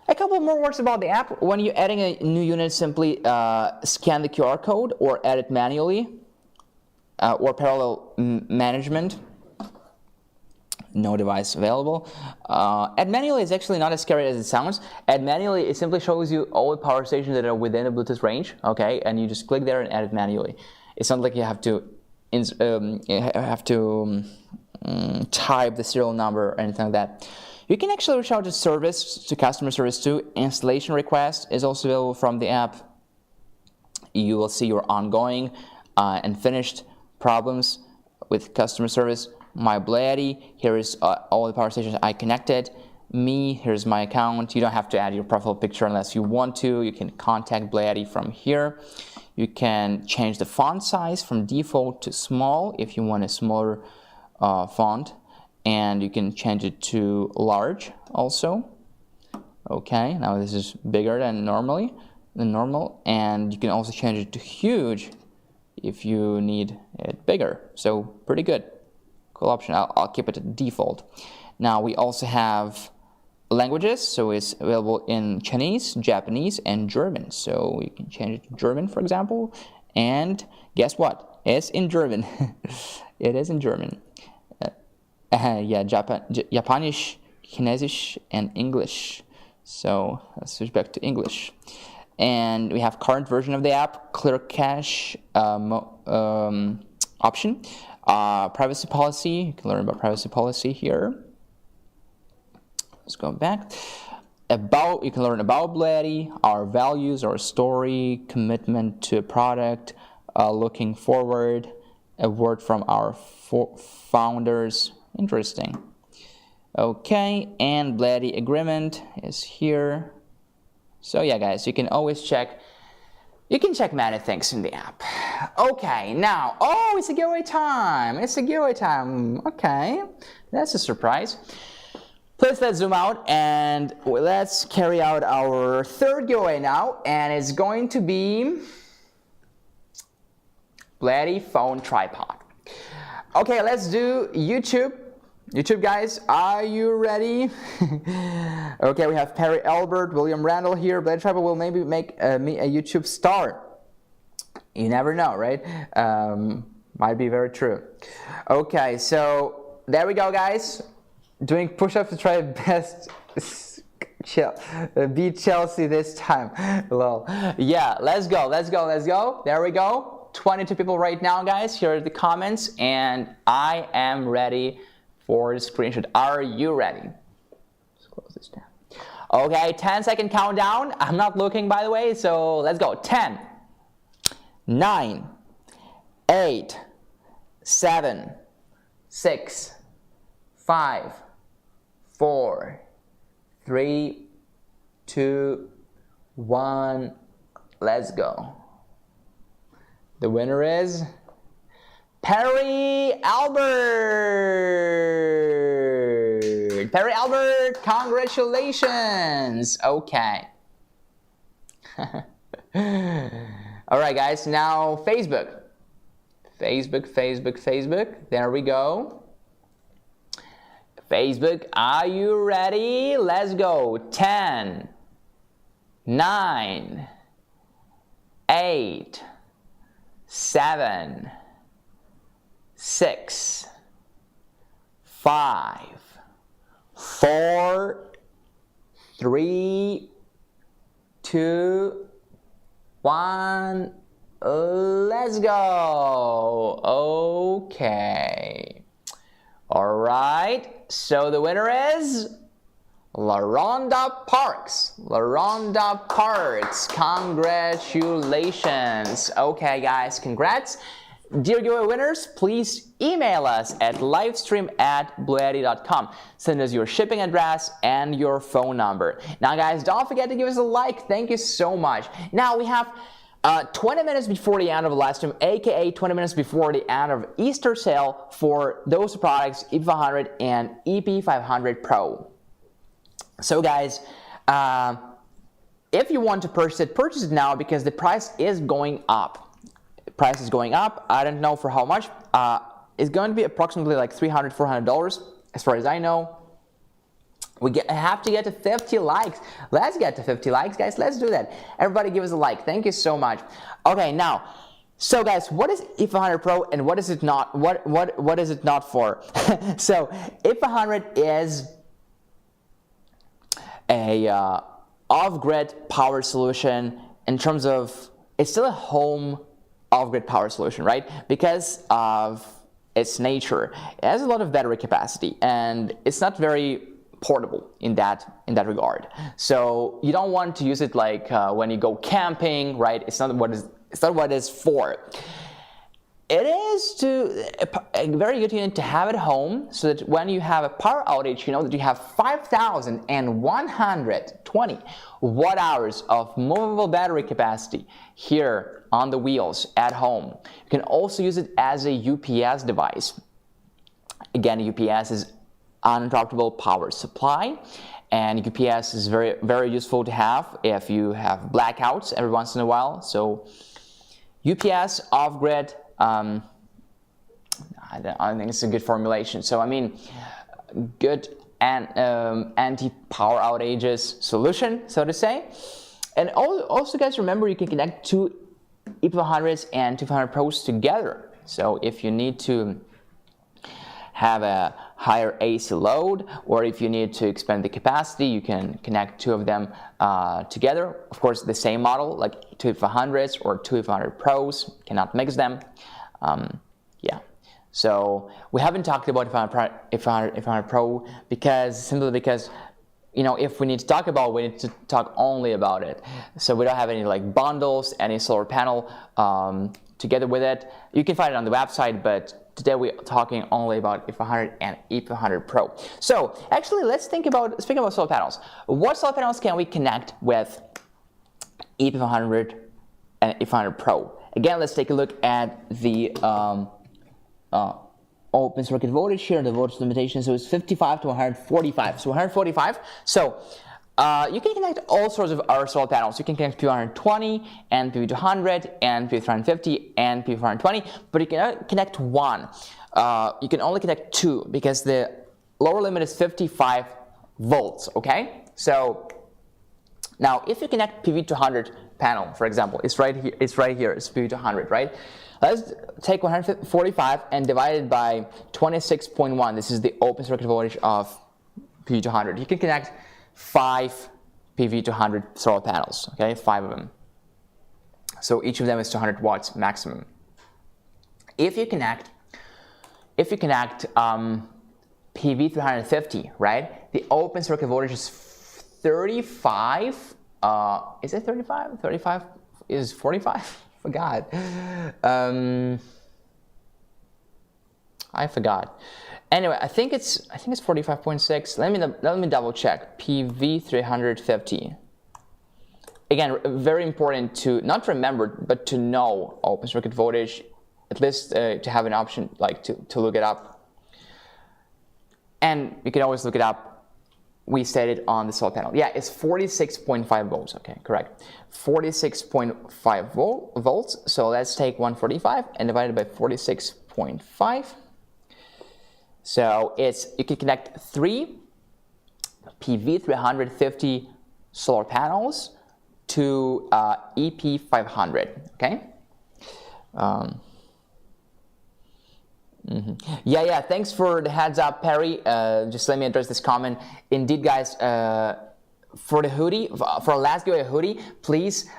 A couple more words about the app. When you're adding a new unit, simply scan the QR code or add it manually, or parallel management. No device available. Add manually is actually not as scary as it sounds. Add manually, it simply shows you all the power stations that are within the Bluetooth range, okay? And you just click there and add it manually. It's not like you have to type the serial number or anything like that. You can actually reach out to customer service too. Installation request is also available from the app. You will see your ongoing and finished problems with customer service. My BLUETTI, here is all the power stations I connected. Me, here's my account. You don't have to add your profile picture unless you want to. You can contact BLUETTI from here. You can change the font size from default to small if you want a smaller font. And you can change it to large also. Okay, now this is bigger than normal. And you can also change it to huge if you need it bigger. So pretty good. Cool option. I'll keep it at default. Now we also have languages, so it's available in Chinese, Japanese, and German. So we can change it to German, for example. And guess what? It's in German. It is in German. Yeah, Japanisch, Chinesisch, and English. So let's switch back to English. And we have current version of the app, clear cache option. Privacy policy, you can learn about privacy policy here. Let's go back. You can learn about BLUETTI, our values, our story, commitment to a product, looking forward, a word from our founders, Interesting. Okay, and BLUETTI agreement is here. So yeah, guys, you can always check. You can check many things in the app. Okay, now, oh, it's a giveaway time. It's a giveaway time. Okay, that's a surprise. Please let's zoom out and let's carry out our third giveaway now, and it's going to be BLUETTI phone tripod. Okay, let's do YouTube. YouTube guys, are you ready? Okay, we have Perry Albert, William Randall here. BLUETTI tripod will maybe make me a YouTube star. You never know, right? Might be very true. Okay, so there we go, guys. Doing push-ups to try best beat Chelsea this time. Lol. Yeah, let's go, let's go, let's go. There we go. 22 people right now, guys. Here are the comments, and I am ready for the screenshot. Are you ready? Let's close this down. Okay, 10-second countdown. I'm not looking, by the way, so let's go. 10, 9, 8, 7, 6, 5, 4, 3, 2, 1. Let's go. The winner is Perry Albert. Perry Albert, congratulations. Okay. All right, guys. Now Facebook. Facebook. There we go. Facebook, are you ready? Let's go. 10, 9, 8, 7, 6, 5, 4, 3, 2, 1. Let's go. Okay. All right. So the winner is LaRonda Parks. LaRonda Parks. Congratulations. Okay, guys. Congrats. Dear giveaway winners, please email us at livestream@bluetti.com. Send us your shipping address and your phone number. Now, guys, don't forget to give us a like. Thank you so much. Now, we have 20 minutes before the end of the live stream, aka 20 minutes before the end of Easter sale for those products, EP500 and EP500Pro. So, guys, if you want to purchase it now because the price is going up. Price is going up. I don't know for how much. It's going to be approximately like $300, $400 as far as I know. We have to get to 50 likes. Let's get to 50 likes, guys. Let's do that. Everybody give us a like. Thank you so much. Okay, now, so guys, what is EP500 Pro and what is it not? What is it not for? So EP500 is a off-grid power solution in terms of, it's still a home off-grid power solution, right? Because of its nature. It has a lot of battery capacity and it's not very portable in that regard. So you don't want to use it like when you go camping, right? It's not what it's for. It is a very good unit to have at home so that when you have a power outage, you know that you have 5,120 watt-hours of movable battery capacity here on the wheels at home. You can also use it as a UPS device. Again, UPS is uninterruptible power supply, and UPS is very, very useful to have if you have blackouts every once in a while. So UPS off-grid, I think it's a good formulation. So I mean, good and anti-power outages solution, so to say. And also, guys, remember you can connect two EP500s and 200 Pros together. So if you need to have a higher AC load, or if you need to expand the capacity, you can connect two of them together. Of course, the same model, like two EP500s or two EP500 Pros, cannot mix them. Yeah. So we haven't talked about EP500 Pro simply because, you know, if we need to talk about it, we need to talk only about it. So we don't have any like bundles, any solar panel together with it. You can find it on the website, but today we're talking only about EP500 and EP500Pro. So actually, let's think about, speaking about solar panels, what solar panels can we connect with EP500 and EP500Pro? Again, let's take a look at the open circuit voltage here, the voltage limitation. So it's 55 to 145. So 145. So you can connect all sorts of other solar panels. You can connect P120 and P200 and P350 and P420, but you cannot connect one. You can only connect two because the lower limit is 55 volts, okay? So now if you connect PV200 panel, for example, it's right here, it's PV200, right? Let's take 145 and divide it by 26.1. This is the open circuit voltage of PV200. You can connect 5 PV200 solar panels, okay, 5 of them. So each of them is 200 watts maximum. If you connect PV350, right, the open circuit voltage is 35. Is it 35? 35 is 45. Forgot. I forgot. Anyway, I think it's 45.6. Let me double check. PV350. Again, very important to not remember, but to know open circuit voltage, at least to have an option like to look it up. And you can always look it up. We set it on the solar panel. Yeah, it's 46.5 volts. Okay, correct. 46.5 volts. So let's take 145 and divide it by 46.5. So you can connect 3 PV350 solar panels to EP500. Okay. Yeah, thanks for the heads up, Perry. Just let me address this comment. Indeed, guys, for the hoodie, for our last giveaway hoodie, please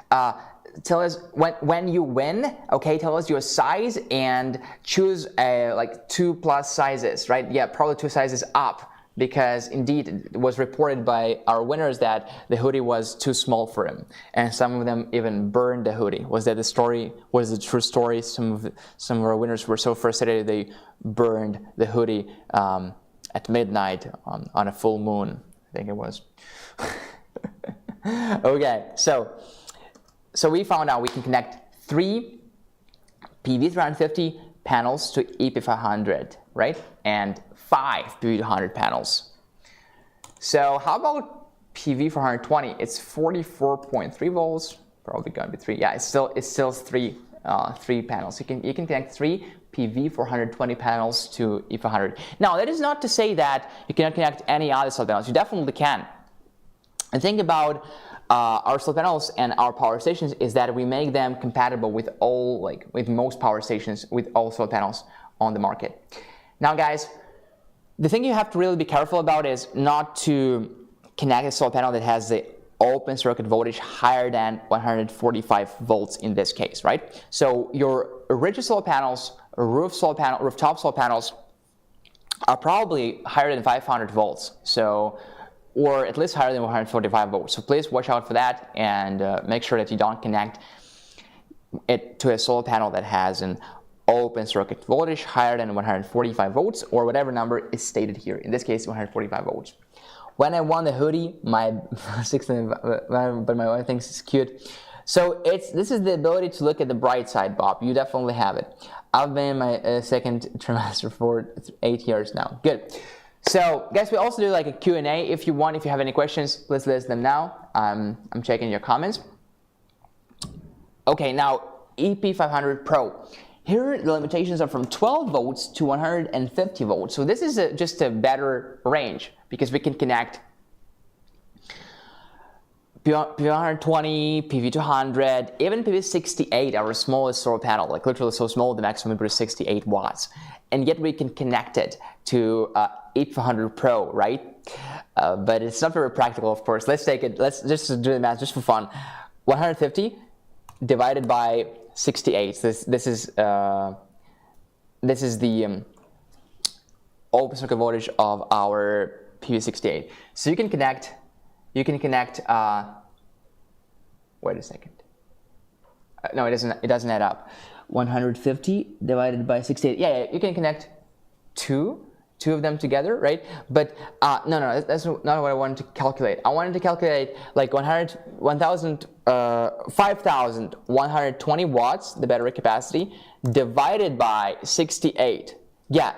tell us when you win, okay, tell us your size and choose like 2+ sizes, right? Yeah, probably 2 sizes up, because indeed it was reported by our winners that the hoodie was too small for him, and some of them even burned the hoodie. Was that the story? Was it a true story? Some of our winners were so frustrated they burned the hoodie at midnight on a full moon, I think it was. Okay, so we found out we can connect 3 PV350 panels to EP500, right? And 5 PV200 panels. So how about PV420? It's 44.3 volts. Probably gonna be 3. Yeah, it's still 3 panels. You can connect 3 PV420 panels to EP500. Now that is not to say that you cannot connect any other solar panels. You definitely can. And think about our solar panels and our power stations is that we make them compatible with with most power stations, with all solar panels on the market. Now, guys, the thing you have to really be careful about is not to connect a solar panel that has the open circuit voltage higher than 145 volts in this case, right? So your rigid solar panels, rooftop solar panels are probably higher than 500 volts. So, or at least higher than 145 volts. So please watch out for that and make sure that you don't connect it to a solar panel that has an open circuit voltage higher than 145 volts or whatever number is stated here. In this case, 145 volts. When I won the hoodie, my 16, but my wife thinks it's cute. So this is the ability to look at the bright side, Bob. You definitely have it. I've been in my second trimester for 8 years now. Good. So guys, we also do like a Q&A. If you have any questions, please list them now. I'm checking your comments. Okay, now EP500Pro. Here the limitations are from 12 volts to 150 volts. So this is just a better range because we can connect PV120, PV200, even PV68, our smallest solar panel, like literally so small, the maximum is 68 watts. And yet we can connect it to EP500Pro, right? But it's not very practical, of course. Let's just do the math just for fun. 150 divided by 68. This is the open circuit voltage of our PV68. So you can connect. Wait a second. No, it doesn't add up. 150 divided by 68. Yeah, you can connect two of them together, right? But no, that's not what I wanted to calculate. I wanted to calculate like 5,120 watts, the battery capacity, divided by 68. Yeah,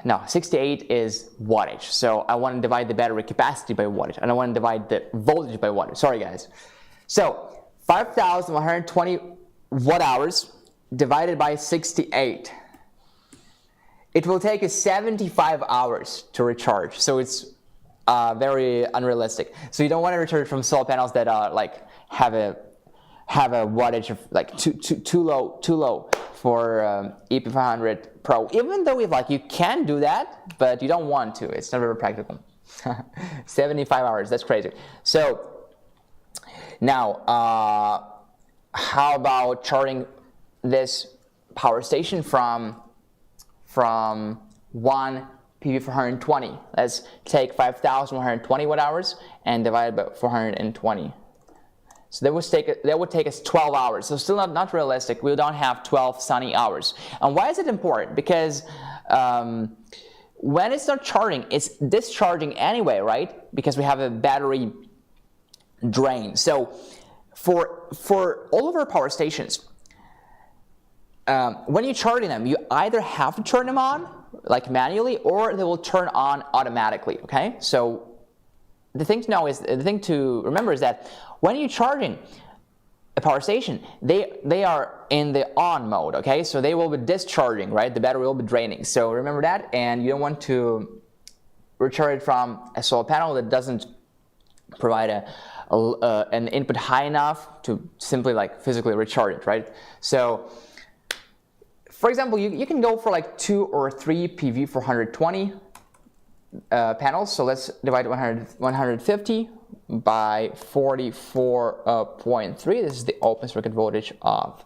no, 68 is wattage. So I want to divide the battery capacity by wattage, and I want to divide the voltage by wattage. Sorry, guys. So 5,120 watt hours divided by 68. It will take us 75 hours to recharge. So it's very unrealistic. So you don't want to recharge from solar panels that are like have a wattage of like too low for EP500 Pro. Even though you can do that, but you don't want to. It's not very practical. 75 hours. That's crazy. So now, how about charging this power station from one PV420? Let's take 5,120 watt hours and divide by 420. So that would take us 12 hours. So still not realistic. We don't have 12 sunny hours. And why is it important? Because when it's not charging, it's discharging anyway, right? Because we have a battery drain. So for all of our power stations, when you're charging them, you either have to turn them on like manually, or they will turn on automatically. Okay, so the thing to remember is that when you're charging a power station, they are in the on mode. Okay, so they will be discharging, right? The battery will be draining. So remember that, and you don't want to recharge it from a solar panel that doesn't provide an input high enough to simply physically recharge it, right? So for example, you can go for 2 or 3 PV420 panels. So let's divide 150 by 44.3. This is the open circuit voltage of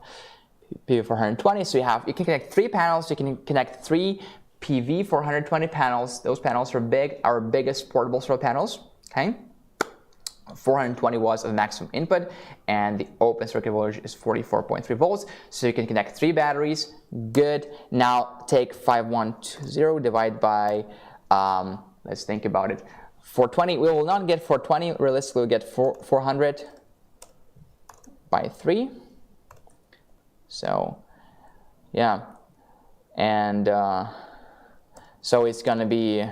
PV420. So you can connect 3 panels. You can connect 3 PV420 panels. Those panels are big, our biggest portable solar panels. Okay. 420 watts of maximum input, and the open circuit voltage is 44.3 volts. So you can connect 3 batteries. Good. Now take 5120 divide by, let's think about it, 420. We will not get 420. Realistically, we'll get 400 by 3. So yeah, and so it's gonna be.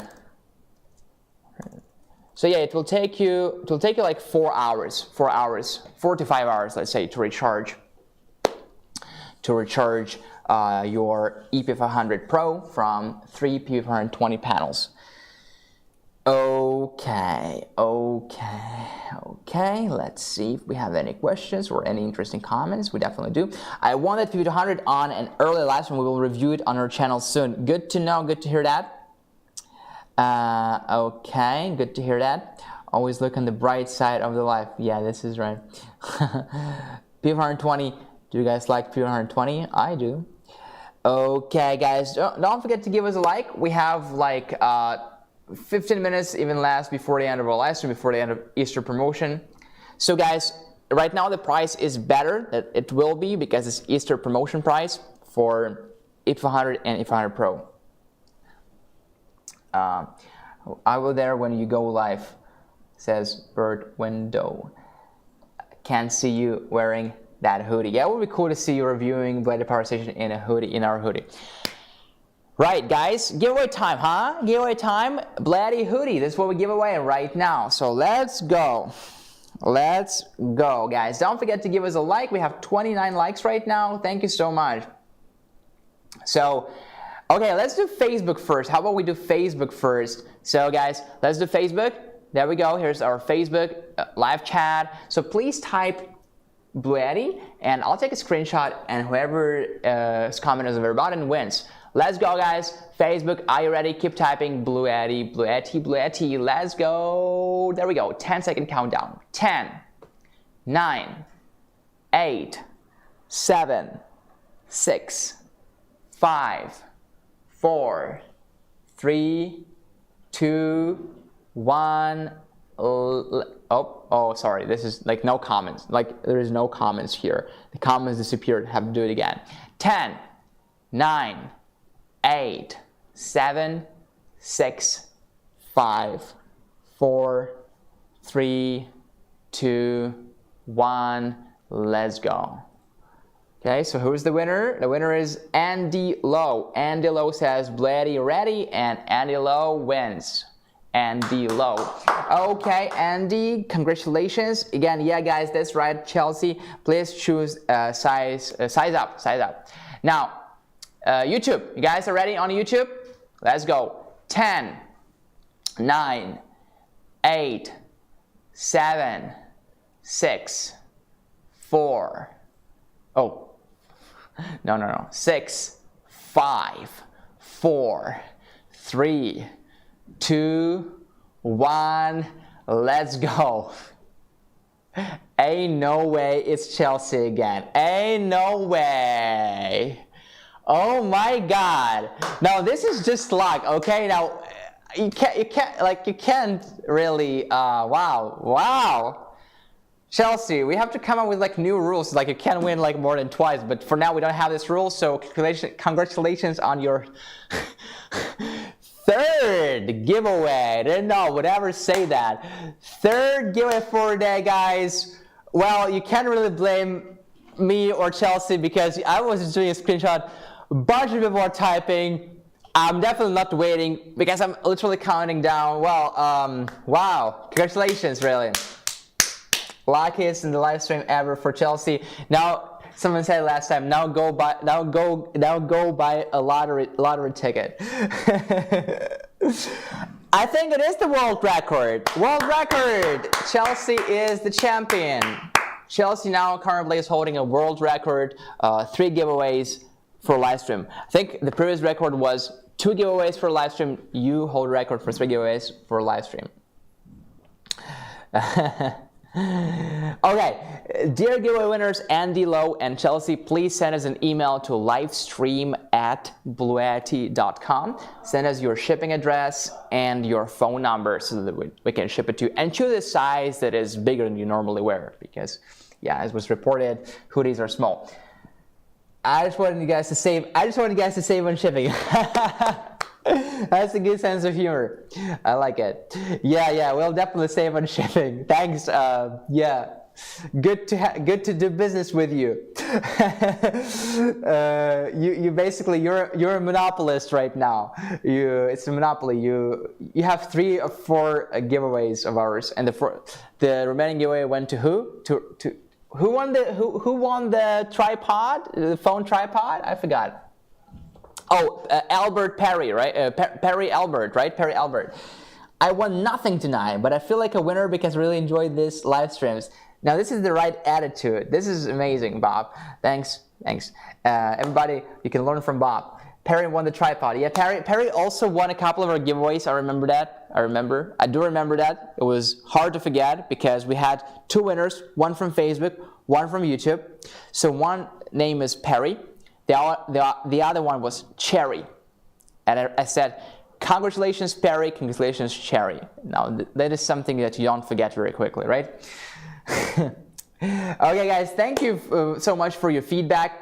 So yeah, it will take you like 4 hours, 4 to 5 hours, let's say, to recharge your EP500 Pro from 3 PV420 panels. Okay, let's see if we have any questions or any interesting comments. We definitely do. I won that PV200 on an early live stream. We will review it on our channel soon. Good to know, good to hear that. Okay, good to hear that. Always look on the bright side of the life. Yeah, this is right. PV120. Do you guys like PV120? I do. Okay, guys, don't forget to give us a like. We have 15 minutes, even less, before the end of our live stream, before the end of Easter promotion. So, guys, right now the price is better. It will be because it's Easter promotion price for EP500 and EP500 Pro. I will there when you go live, says Bird Window. Can't see you wearing that hoodie. Yeah, it would be cool to see you reviewing BLUETTI Power Station in a hoodie, in our hoodie. Right, guys, giveaway time, huh? Giveaway time, BLUETTI hoodie. This is what we give away right now. So let's go. Let's go, guys. Don't forget to give us a like. We have 29 likes right now. Thank you so much. So, okay, let's do Facebook first. How about we do Facebook first? So, guys, let's do Facebook. There we go. Here's our Facebook live chat. So please type BLUETTI, and I'll take a screenshot, and whoever's comment is the very bottom wins. Let's go, guys. Facebook, are you ready? Keep typing BLUETTI, BLUETTI, BLUETTI. Let's go. There we go. 10-second countdown. 10, 9, 8, 7, 6, 5, 4, 3, 2, 1. Oh, sorry. This is like no comments. Like there is no comments here. The comments disappeared. Have to do it again. 10, 9, 8, 7, 6, 5, 4, 3, 2, 1. Let's go. Okay, so who's the winner? The winner is Andy Lowe. Andy Lowe says BLUETTI ready, and Andy Lowe wins. Andy Lowe. Okay, Andy, congratulations. Again, yeah, guys, that's right. Chelsea, please choose size up. Now, YouTube, you guys are ready on YouTube? Let's go. 10, 9, 8, 7, 6, 4. Oh, no. 6, 5, 4, 3, 2, 1. Let's go. Ain't no way it's Chelsea again. Ain't no way. Oh my God. Now this is just luck, okay? Now you can't really wow. Chelsea, we have to come up with like new rules, like you can't win like more than twice, but for now we don't have this rule, so congratulations on your third giveaway. I didn't know, would ever say that. Third giveaway for today, guys. Well, you can't really blame me or Chelsea because I was just doing a screenshot, a bunch of people are typing. I'm definitely not waiting because I'm literally counting down. Well, wow, congratulations, really. Luckiest in the live stream ever for Chelsea. Now, someone said last time, now go buy a lottery ticket. I think it is the world record. World record. Chelsea is the champion. Chelsea now currently is holding a world record, 3 giveaways for live stream. I think the previous record was 2 giveaways for live stream. You hold record for 3 giveaways for live stream. Okay, dear giveaway winners Andy Lowe and Chelsea, please send us an email to livestream@bluetti.com. Send us your shipping address and your phone number so that we can ship it to you. And choose a size that is bigger than you normally wear because, yeah, as was reported, hoodies are small. I just wanted you guys to save on shipping. That's a good sense of humor. I like it. Yeah, we'll definitely save on shipping. Thanks. Yeah, good to do business with you. You basically you're a monopolist right now. It's a monopoly. You have 3 or 4 giveaways of ours, and the remaining giveaway went to who? Who won the tripod? The phone tripod? I forgot. Oh, Albert Perry, right? Perry Albert, right? Perry Albert. I won nothing tonight, but I feel like a winner because I really enjoyed this live streams. Now this is the right attitude. This is amazing, Bob. Thanks. Everybody, you can learn from Bob. Perry won the tripod. Yeah, Perry also won a couple of our giveaways. I remember that. I do remember that. It was hard to forget because we had 2 winners, one from Facebook, one from YouTube. So one name is Perry. The other one was Cherry. And I said, congratulations, Perry, congratulations, Cherry. Now, that is something that you don't forget very quickly, right? Okay, guys, thank you so much for your feedback.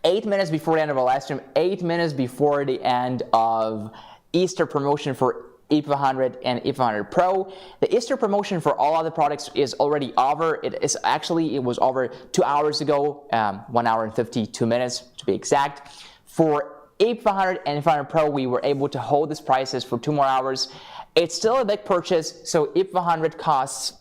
8 minutes before the end of our live stream, 8 minutes before the end of Easter promotion for EP500 and EP500 Pro. The Easter promotion for all other products is already over. It was over 2 hours ago, 1 hour and 52 minutes to be exact. For EP500 and EP500 Pro, we were able to hold these prices for 2 more hours. It's still a big purchase, so EP500 costs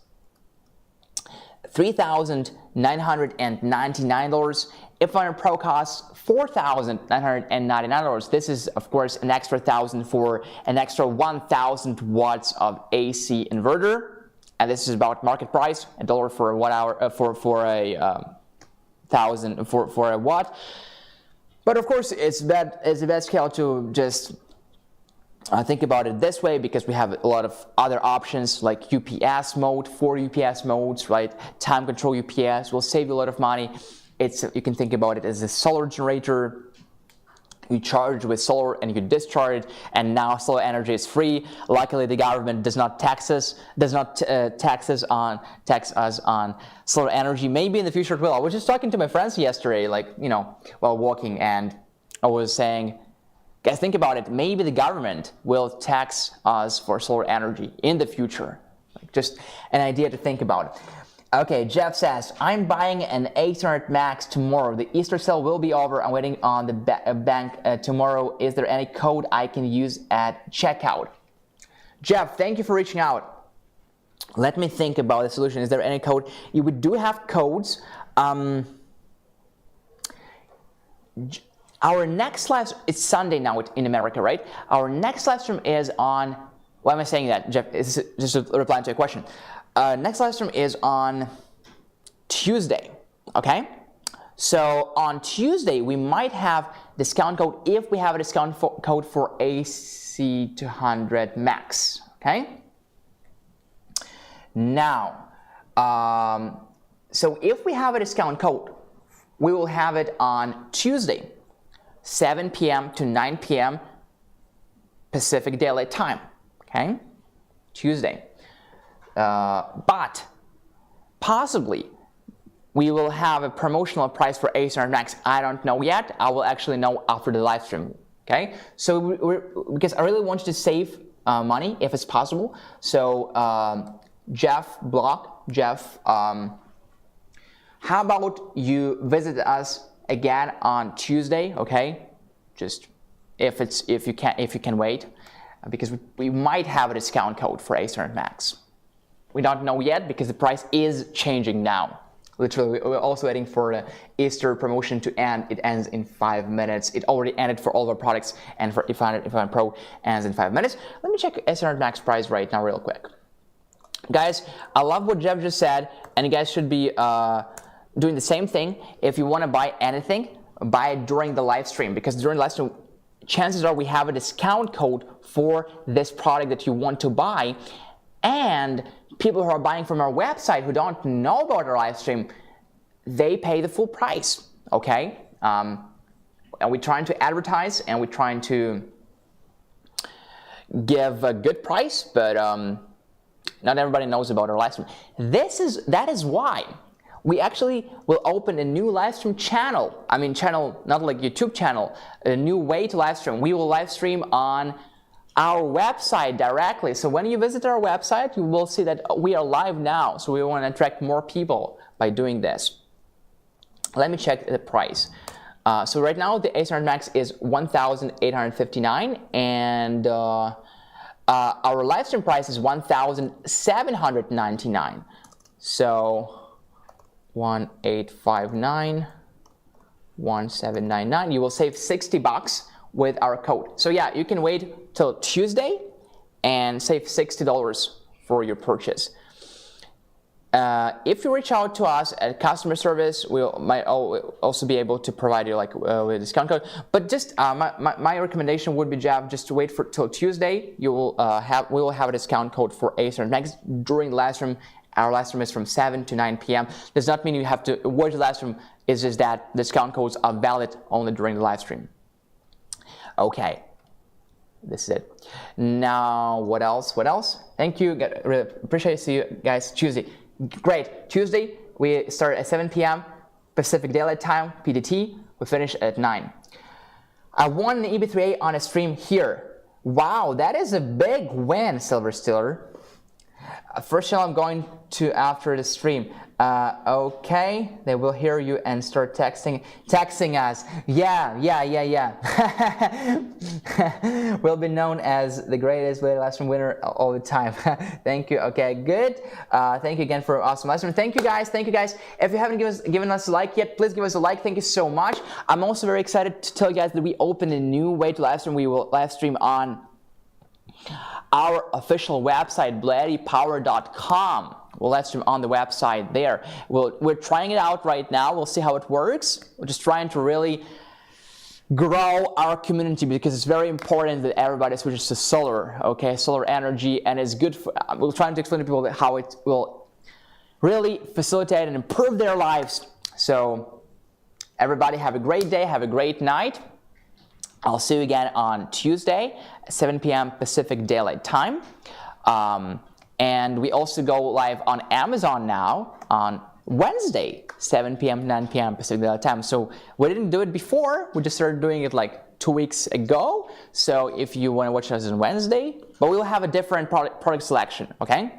$3,999. EP500 Pro costs $4,999. This is, of course, an extra 1,000 for an extra 1,000 watts of AC inverter, and this is about market price, $1 for a watt hour for a 1,000 for a watt. But of course, it's the best scale to just think about it this way because we have a lot of other options like UPS mode, 4 UPS modes, right? Time control UPS will save you a lot of money. You can think about it as a solar generator. you charge with solar and you discharge it, and now solar energy is free. Luckily, the government does not tax us on solar energy. Maybe in the future it will. I was just talking to my friends yesterday, like, you know, while walking, and I was saying, guys, think about it. Maybe the government will tax us for solar energy in the future. Like, just an idea to think about. Okay, Jeff says, I'm buying an 800 Max tomorrow. The Easter sale will be over. I'm waiting on the bank tomorrow. Is there any code I can use at checkout? Jeff, thank you for reaching out. Let me think about the solution. Is there any code? We do have codes. Our next live, it's Sunday now in America, right? Our next live stream is on, why am I saying that, Jeff? It's just a reply to a question. Next live stream is on Tuesday, okay? So on Tuesday, we might have discount code if we have a discount code for AC200 Max, okay? Now, so if we have a discount code, we will have it on Tuesday, 7 p.m. to 9 p.m. Pacific Daylight Time, okay? Tuesday. But possibly we will have a promotional price for AC200 Max. I don't know yet. I will actually know after the live stream. Okay, so because I really want you to save money if it's possible. So Jeff, how about you visit us again on Tuesday? Okay, just if you can wait, because we might have a discount code for AC200 Max. We don't know yet because the price is changing now. Literally, we're also waiting for the Easter promotion to end. It ends in 5 minutes. It already ended for all of our products, and for EP500 Pro ends in 5 minutes. Let me check AC200 Max price right now real quick. Guys, I love what Jeff just said, and you guys should be doing the same thing. If you want to buy anything, buy it during the live stream, because during the live stream, chances are we have a discount code for this product that you want to buy, and people who are buying from our website who don't know about our live stream, they pay the full price, okay? And we're trying to advertise, and we're trying to give a good price, but not everybody knows about our live stream. That is why we actually will open a new live stream channel. I mean, channel, not like YouTube channel, a new way to live stream. We will live stream on our website directly. So when you visit our website, you will see that we are live now. So we want to attract more people by doing this. Let me check the price. So right now the AC200 Max is $1,859, and our live stream price is $1,799. So 1859, 1799. You will save $60 with our code. So yeah, you can wait till Tuesday and save $60 for your purchase. If you reach out to us at customer service, we might also be able to provide you like with a discount code. But just my recommendation would be, Jeff, just to wait till Tuesday. We will have a discount code for AC200 Max during the live stream. Our live stream is from 7 to 9 p.m. Does not mean you have to watch the live stream. It's just that discount codes are valid only during the live stream. Okay, this is it. Now, what else? Thank you. Really appreciate to see you guys Tuesday. Great. Tuesday, we start at 7 p.m. Pacific Daylight Time, PDT. We finish at 9. I won an EB3A on a stream here. Wow, that is a big win, Silver Stealer. First channel I'm going to after the stream. Okay, they will hear you and start texting us. Yeah. We'll be known as the greatest live stream winner all the time. Thank you. Okay, good. Thank you again for an awesome live stream. Thank you guys. If you haven't given us a like yet, please give us a like. Thank you so much. I'm also very excited to tell you guys that we opened a new way to live stream. We will live stream on our official website, BLUETTIpower.com. We'll live stream on the website there. We're trying it out right now. We'll see how it works. We're just trying to really grow our community, because it's very important that everybody switches to solar, okay? Solar energy, and it's good for, we're trying to explain to people how it will really facilitate and improve their lives. So everybody have a great day, have a great night. I'll see you again on Tuesday, 7 p.m. Pacific Daylight Time. And we also go live on Amazon now on Wednesday, 7 p.m. 9 p.m. Pacific Daylight Time. So we didn't do it before. We just started doing it like 2 weeks ago. So if you want to watch us on Wednesday, but we'll have a different product selection, okay?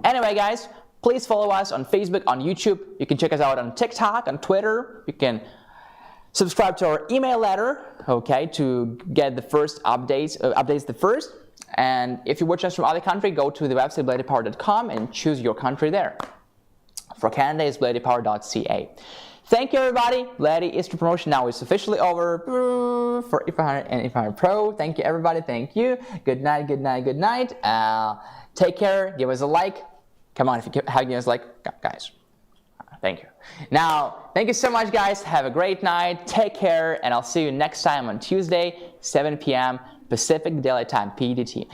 Anyway, guys, please follow us on Facebook, on YouTube. You can check us out on TikTok, on Twitter. You can subscribe to our email letter, okay, to get the first updates the first. And if you watch us from other country, go to the website BLUETTIpower.com and choose your country there. For Canada, it's BLUETTIpower.ca. Thank you, everybody. BLUETTI Easter promotion now is officially over for EP500 and EP500 Pro. Thank you, everybody. Thank you. Good night, good night, good night. Take care. Give us a like. Come on, if you have given us a like, guys. Thank you. Now, thank you so much, guys. Have a great night. Take care, and I'll see you next time on Tuesday, 7 p.m. Pacific Daylight Time, PDT.